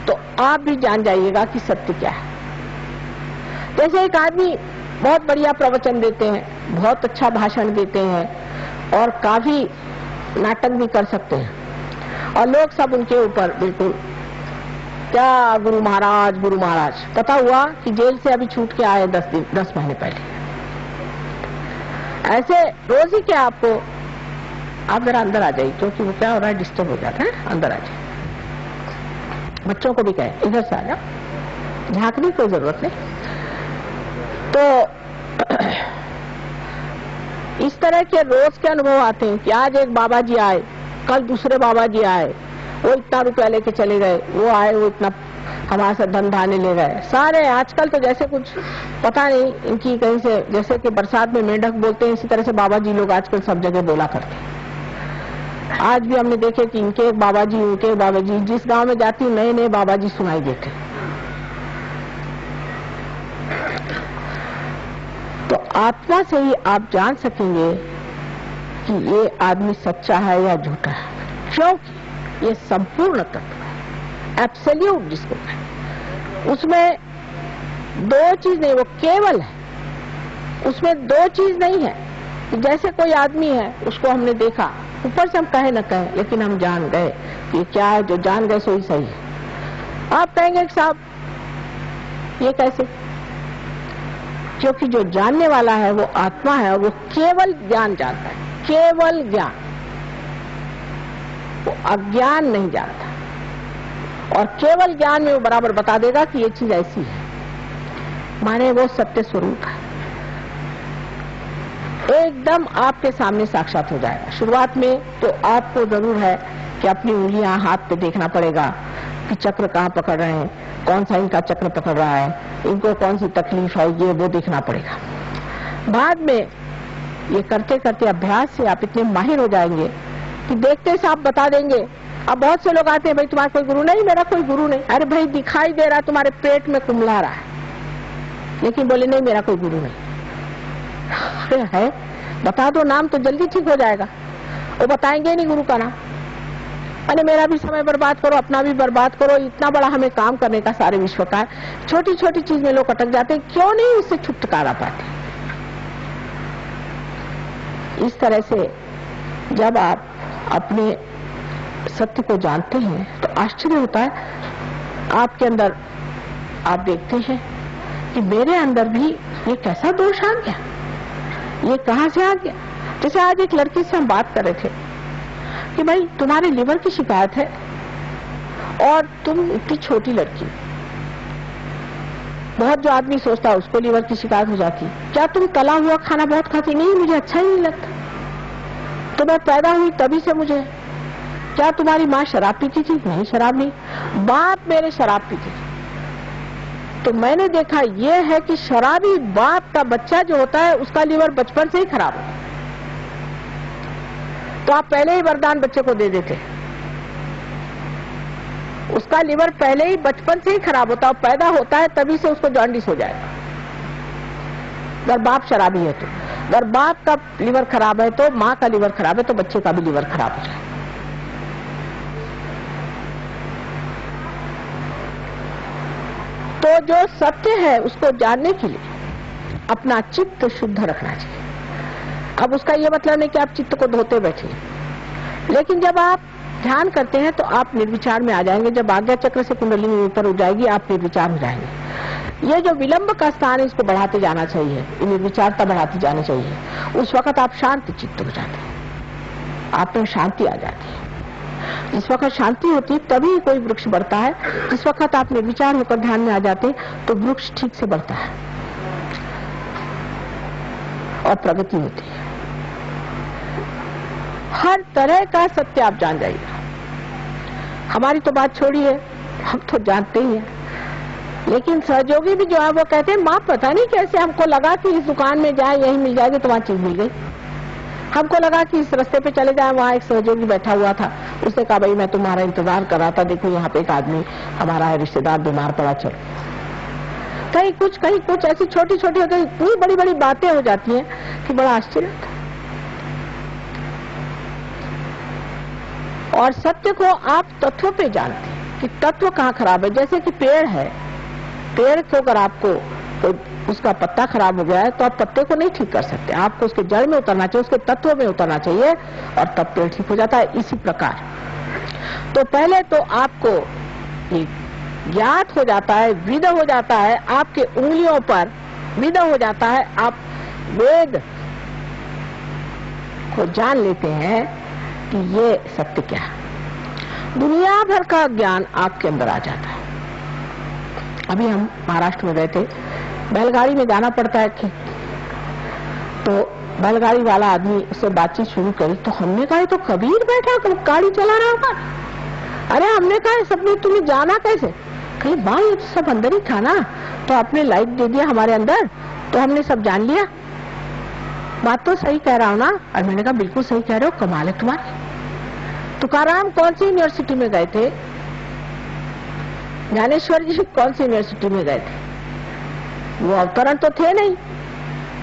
तो आप भी जान जाइएगा कि सत्य क्या है। जैसे एक आदमी बहुत बढ़िया प्रवचन देते हैं, बहुत अच्छा भाषण देते हैं और काफी नाटक भी कर सकते हैं और लोग सब उनके ऊपर बिल्कुल क्या गुरु महाराज गुरु महाराज। पता हुआ कि जेल से अभी छूट के आए 10 महीने पहले। ऐसे रोज ही क्या आपको, आप जरा अंदर आ जाइए, क्योंकि वो क्या हो रहा है, डिस्टर्ब हो जाता है, अंदर आ जाइए। बच्चों को भी कहे इधर से आ जाओ, झांकने की कोई जरूरत नहीं। तो इस तरह के रोज के अनुभव आते हैं कि आज एक बाबा जी आए, कल दूसरे बाबा जी आए, वो इतना रुपया लेके चले गए, वो आए वो इतना हमारे साथ धन धाने ले गए। सारे आजकल तो जैसे कुछ पता नहीं इनकी कहीं से, जैसे कि बरसात में मेंढक बोलते हैं, इसी तरह से बाबा जी लोग आजकल सब जगह बोला करते हैं। आज भी हमने देखे कि इनके एक बाबा जी, उनके एक बाबा जी, जिस गांव में जाती हूँ नए नए बाबा जी सुनाई देते। तो आत्मा से ही आप जान सकेंगे कि ये आदमी सच्चा है या झूठा है, क्योंकि ये संपूर्ण तत्व है, एब्सोल्यूट जिसको है। उसमें दो चीज नहीं, वो केवल है, उसमें दो चीज नहीं है। जैसे कोई आदमी है, उसको हमने देखा, ऊपर से हम कहे न कहे, लेकिन हम जान गए कि क्या है, जो जान गए सो ही सही है। आप कहेंगे कि साहब ये कैसे? क्योंकि जो जानने वाला है वो आत्मा है, वो केवल ज्ञान जानता है, केवल ज्ञान, वो अज्ञान नहीं जानता। और केवल ज्ञान में वो बराबर बता देगा कि ये चीज ऐसी है, माने वो सत्य स्वरूप है, एकदम आपके सामने साक्षात हो जाएगा। शुरुआत में तो आपको जरूर है कि अपनी उंगलियां हाथ पे देखना पड़ेगा कि चक्र कहाँ पकड़ रहे हैं, कौन सा इनका चक्र पकड़ रहा है, इनको कौन सी तकलीफ है, ये वो देखना पड़ेगा। बाद में ये करते करते अभ्यास से आप इतने माहिर हो जाएंगे कि देखते से आप बता देंगे। अब बहुत से लोग आते हैं, भाई तुम्हारा कोई गुरु नहीं? मेरा कोई गुरु नहीं। अरे भाई दिखाई दे रहा तुम्हारे पेट में कुम्हला रहा है, लेकिन बोले नहीं मेरा कोई गुरु नहीं। अरे है, बता दो नाम तो जल्दी ठीक हो जाएगा। वो बताएंगे नहीं गुरु का नाम। अरे मेरा भी समय बर्बाद करो, अपना भी बर्बाद करो, इतना बड़ा हमें काम करने का सारे विश्व का है। छोटी छोटी चीज में लोग अटक जाते हैं, क्यों नहीं उससे छुटकारा पाते? इस तरह से जब आप अपने सत्य को जानते हैं तो आश्चर्य होता है। आपके अंदर आप देखते हैं कि मेरे अंदर भी ये कैसा दोष आ गया, ये कहां से आ गया। जैसे आज एक लड़की से हम बात कर रहे थे कि भाई तुम्हारे लिवर की शिकायत है और तुम इतनी छोटी लड़की, बहुत जो आदमी सोचता है उसको लिवर की शिकायत हो जाती। क्या तुम तला हुआ खाना बहुत खाती? नहीं, मुझे अच्छा ही नहीं लगता। तो मैं पैदा हुई तभी से मुझे। क्या तुम्हारी माँ शराब पीती थी? नहीं, शराब नहीं। बाप मेरे शराब पीते थे। तो मैंने देखा यह है कि शराबी बाप का बच्चा जो होता है उसका लिवर बचपन से ही खराब होता है। तो आप पहले ही वरदान बच्चे को दे देते, उसका लिवर पहले ही बचपन से ही खराब होता है, पैदा होता है तभी से उसको जॉन्डिस हो जाएगा। अगर बाप शराबी है तो, अगर बाप का लिवर खराब है तो, माँ का लिवर खराब है तो बच्चे का भी लिवर खराब हो जाएगा। तो जो सत्य है उसको जानने के लिए अपना चित्त शुद्ध रखना चाहिए। अब उसका ये मतलब नहीं कि आप चित्त को धोते बैठे, लेकिन जब आप ध्यान करते हैं तो आप निर्विचार में आ जाएंगे। जब आज्ञा चक्र से कुंडलिनी ऊपर हो जाएगी आप निर्विचार हो जाएंगे। ये जो विलंब का स्थान है इसको बढ़ाते जाना चाहिए, निर्विचारता बढ़ाती जानी चाहिए। उस वक्त आप शांत चित्त हो जाते हैं, आप में शांति आ जाती है। जिस वक्त शांति होती है तभी कोई वृक्ष बढ़ता है। जिस वक्त आप निर्विचार होकर ध्यान में आ जाते हैं तो वृक्ष ठीक से बढ़ता है और प्रगति होती है। हर तरह का सत्य आप जान जाइएगा। हमारी तो बात छोड़िए, हम तो जानते ही हैं, लेकिन सहयोगी भी जो है वो कहते हैं माँ पता नहीं कैसे हमको लगा कि इस दुकान में जाए यही मिल जाएगी, तो वहां चीज मिल गई। हमको लगा कि इस रास्ते पे चले जाए, वहां एक सहयोगी बैठा हुआ था, उसने कहा भाई मैं तुम्हारा इंतजार कर रहा था, देखो यहाँ पे एक आदमी हमारा रिश्तेदार बीमार पड़ा, चलो। कहीं कुछ ऐसी छोटी छोटी होती, इतनी बड़ी बड़ी बातें हो जाती हैं कि बड़ा आश्चर्य होता है। और सत्य को आप तत्व पे जानते हैं कि तत्व कहाँ खराब है। जैसे कि पेड़ है, पेड़ को अगर आपको तो उसका पत्ता खराब हो गया है तो आप पत्ते को नहीं ठीक कर सकते, आपको उसके जड़ में उतरना चाहिए, उसके तत्व में उतरना चाहिए और तब पेड़ ठीक हो जाता है। इसी प्रकार तो पहले तो आपको ज्ञात हो जाता है, विद हो जाता है, आपके उंगलियों पर विद हो जाता है, आप वेद को जान लेते हैं कि ये सत्य क्या है। दुनिया भर का ज्ञान आपके अंदर आ जाता है। अभी हम महाराष्ट्र में गए थे, बैलगाड़ी में जाना पड़ता है कि तो बैलगाड़ी वाला आदमी उससे बातचीत शुरू करी तो हमने कहा तो कबीर बैठा गाड़ी चला रहा होगा। अरे हमने कहा सबने तुम्हें जाना कैसे? कहीं भाई ये तो सब अंदर ही था ना, तो आपने लाइट दे दिया हमारे अंदर तो हमने सब जान लिया। बात तो सही कह रहा हूं ना? और मैंने कहा बिल्कुल सही कह रहे हो, कमाल है तुम्हारी। तुकाराम कौन सी यूनिवर्सिटी में गए थे? ज्ञानेश्वर जी कौन सी यूनिवर्सिटी में गए थे? वो अवतरण तो थे नहीं,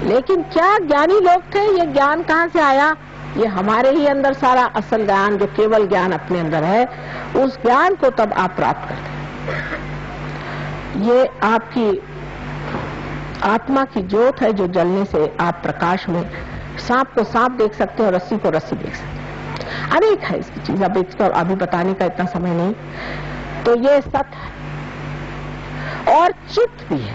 लेकिन क्या ज्ञानी लोग थे। ये ज्ञान कहाँ से आया? ये हमारे ही अंदर सारा असल ज्ञान, जो केवल ज्ञान अपने अंदर है, उस ज्ञान को तब आप प्राप्त करते हैं। ये आपकी आत्मा की ज्योत है, जो जलने से आप प्रकाश में सांप को सांप देख सकते हैं और रस्सी को रस्सी देख सकते हैं। अनेक है इसकी चीज, अब इसको अभी बताने का इतना समय नहीं। तो ये सत्य है और चित्त भी है।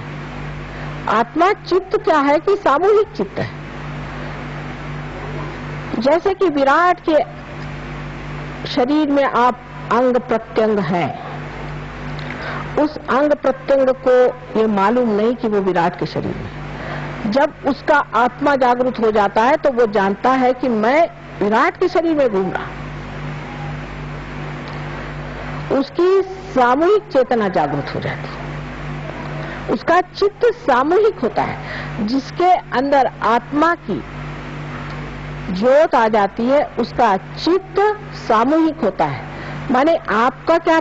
आत्मा चित्त क्या है कि सामूहिक चित्त है। जैसे कि विराट के शरीर में आप अंग प्रत्यंग है, उस अंग प्रत्यंग को ये मालूम नहीं कि वो विराट के शरीर में। जब उसका आत्मा जागृत हो जाता है तो वो जानता है कि मैं विराट के शरीर में घूम रहा। उसकी सामूहिक चेतना जागृत हो जाती है, उसका चित्त सामूहिक होता है। जिसके अंदर आत्मा की ज्योत आ जाती है उसका चित्त सामूहिक होता है। माने आपका क्या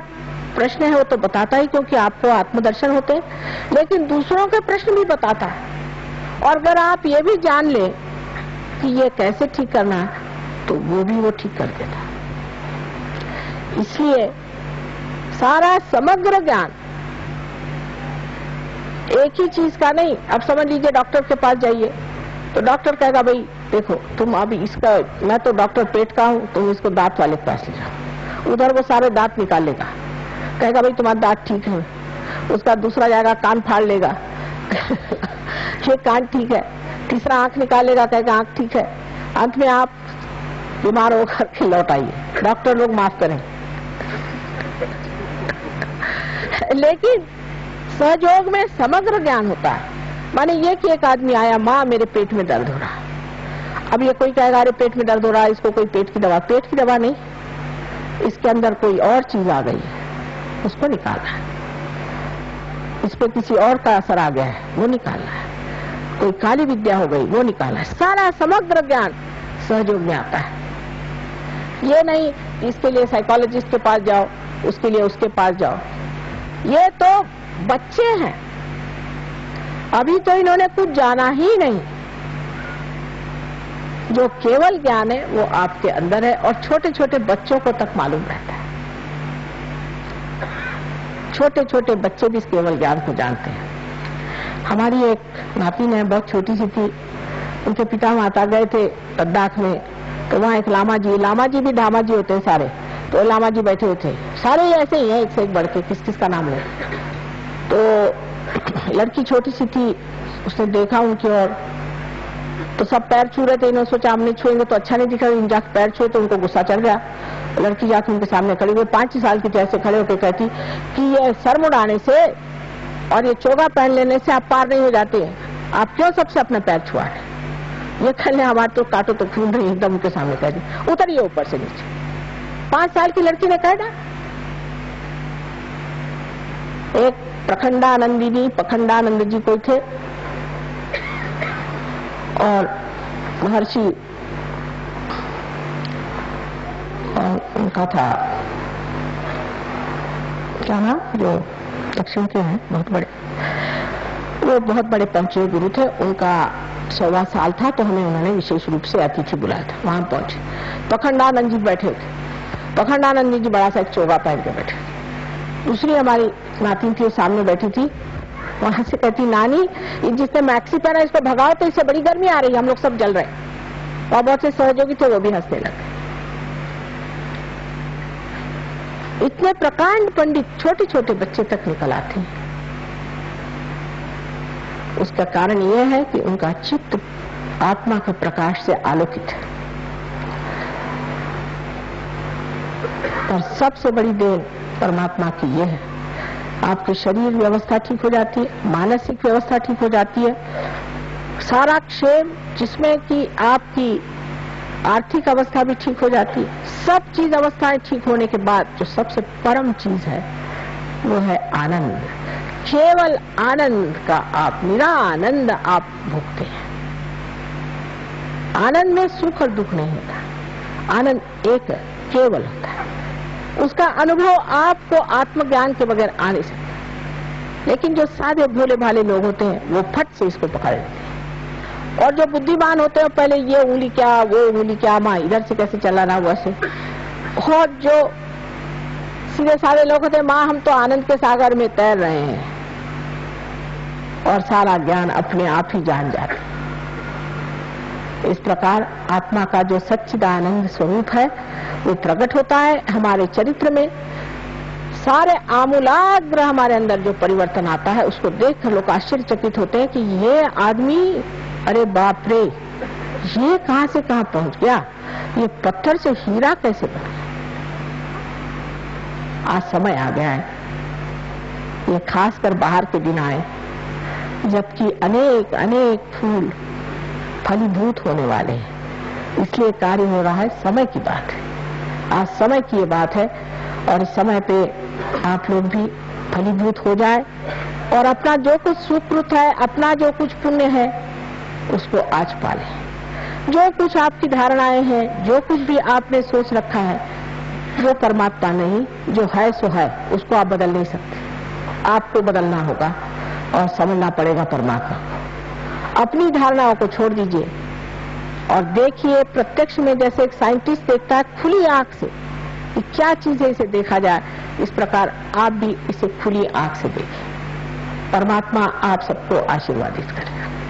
प्रश्न है वो तो बताता ही, क्योंकि आपको आत्मदर्शन होते हैं, लेकिन दूसरों के प्रश्न भी बताता है। और अगर आप ये भी जान ले कि ये कैसे ठीक करना है तो वो भी वो ठीक कर देता है। इसलिए सारा समग्र ज्ञान एक ही चीज का नहीं। अब समझ लीजिए डॉक्टर के पास जाइए तो डॉक्टर कहेगा भाई देखो तुम अभी इसका, मैं तो डॉक्टर पेट का हूं, तुम इसको दांत वाले के पास ले जाओ। उधर वो सारे दांत निकाल लेगा, कहेगा भाई तुम्हारा दांत ठीक है। उसका दूसरा जाएगा कान फाड़ लेगा ये कान ठीक है। तीसरा आंख निकालेगा, कहेगा आंख ठीक है। अंत में आप बीमार होकर के लौट आइए। डॉक्टर लोग माफ करें लेकिन सहयोग में समग्र ज्ञान होता है। माने ये कि एक आदमी आया, माँ मेरे पेट में दर्द हो रहा। अब ये कोई कहेगा अरे पेट में दर्द हो रहा है, इसको कोई पेट की दवा। पेट की दवा नहीं, इसके अंदर कोई और चीज आ गई है, उसको निकालना है। इस पे किसी और का असर आ गया है, वो निकालना है। कोई काली विद्या हो गई, वो निकालना है। सारा समग्र ज्ञान सहयोग में आता है। ये नहीं इसके लिए साइकोलॉजिस्ट के पास जाओ, उसके लिए उसके पास जाओ। ये तो बच्चे हैं, अभी तो इन्होंने कुछ जाना ही नहीं। जो केवल ज्ञान है वो आपके अंदर है और छोटे छोटे बच्चों को तक मालूम रहता है। छोटे छोटे बच्चे भी इस केवल ज्ञान को जानते हैं। हमारी एक नातिन है, बहुत छोटी सी थी, उनके पिता माता गए थे लद्दाख में, तो वहाँ एक लामा जी भी धामा जी होते हैं सारे, तो लामा जी बैठे हुए थे। सारे ऐसे ही हैं, एक से एक बढ़ के, किस किस का नाम ले। तो लड़की छोटी सी थी, उसने देखा उनकी ओर, तो सब पैर छू रहे थे। इन्होंने सोचा हमने छुएंगे तो अच्छा नहीं दिखा, इन जाके पैर छुए तो उनको गुस्सा चढ़ गया। लड़की जाके उनके सामने खड़ी हुई, 5 साल की जैसे खड़े होकर कहती कि ये सर मुड़ाने से और ये चोगा पहन लेने से आप पार नहीं हो जाते, आप क्यों सबसे अपना पैर छुआ है। ये कहने हमारे तो काटो तो खून रही, एकदम उनके सामने कह दी। उतरिए ऊपर से नीचे। 5 साल की लड़की ने कहा। एक पखंडानंद जी कोई थे और महर्षि उनका था क्या नाम, जो दक्षिण के हैं बहुत बड़े, वो बहुत बड़े पहुंचे गुरु थे। उनका 100वां साल था तो हमें उन्होंने विशेष रूप से अतिथि बुलाया था। वहां पहुंचे, पखंडानंद जी बैठे थे। पखंडानंद जी बड़ा सा एक चोगा पहन के बैठे। दूसरी हमारी नातिन थी, सामने बैठी थी। वहां से कहती नानी जिसने मैक्सी पहना इसको भगाओ, तो इससे बड़ी गर्मी आ रही है, हम लोग सब जल रहे। और बहुत से सहयोगी थे, वो भी हंसने लगे। इतने प्रकांड पंडित छोटे छोटे बच्चे तक निकल आते हैं। उसका कारण यह है कि उनका चित्त आत्मा के प्रकाश से आलोकित है। पर सबसे बड़ी देन परमात्मा की ये है, आपकी शरीर व्यवस्था ठीक हो जाती है, मानसिक व्यवस्था ठीक हो जाती है, सारा क्षेम जिसमें कि आपकी आर्थिक अवस्था भी ठीक हो जाती है। सब चीज अवस्थाएं ठीक होने के बाद जो सबसे परम चीज है वो है आनंद। केवल आनंद का आप निरा आनंद आप भोगते हैं। आनंद में सुख और दुख नहीं होता, आनंद एक केवल होता है। उसका अनुभव आपको आत्मज्ञान के बगैर आ नहीं सकता। लेकिन जो सादे भोले भाले लोग होते हैं वो फट से इसको पकड़ लेते हैं, और जो बुद्धिमान होते हैं पहले ये उंगली क्या वो उंगली क्या, माँ इधर से कैसे चलाना वैसे। और जो सीधे सारे लोग होते हैं, माँ हम तो आनंद के सागर में तैर रहे हैं, और सारा ज्ञान अपने आप ही जान जाते हैं। इस प्रकार आत्मा का जो सच्चिदानंद स्वरूप है वो प्रकट होता है हमारे चरित्र में। सारे आमूलाग्र हमारे अंदर जो परिवर्तन आता है उसको देखकर लोग आश्चर्यचकित होते हैं कि ये आदमी, अरे बाप रे, ये कहां से कहां पहुंच गया, ये पत्थर से हीरा कैसे बन गया। आज समय आ गया है, ये खासकर बाहर के दिन आए जबकि अनेक अनेक फूल फलीभूत होने वाले हैं, इसलिए कार्य हो रहा है। समय की बात है, आज समय की ये बात है, और इस समय पे आप लोग भी फलीभूत हो जाए और अपना जो कुछ सुकृत है, अपना जो कुछ पुण्य है उसको आज पालें। जो कुछ आपकी धारणाएं हैं, जो कुछ भी आपने सोच रखा है वो परमात्मा नहीं, जो है सो है, उसको आप बदल नहीं सकते। आपको बदलना होगा और समझना पड़ेगा परमात्मा को। अपनी धारणाओं को छोड़ दीजिए और देखिए प्रत्यक्ष में, जैसे एक साइंटिस्ट देखता है खुली आंख से कि क्या चीज है, इसे देखा जाए, इस प्रकार आप भी इसे खुली आंख से देखें। परमात्मा आप सबको आशीर्वादित करेगा।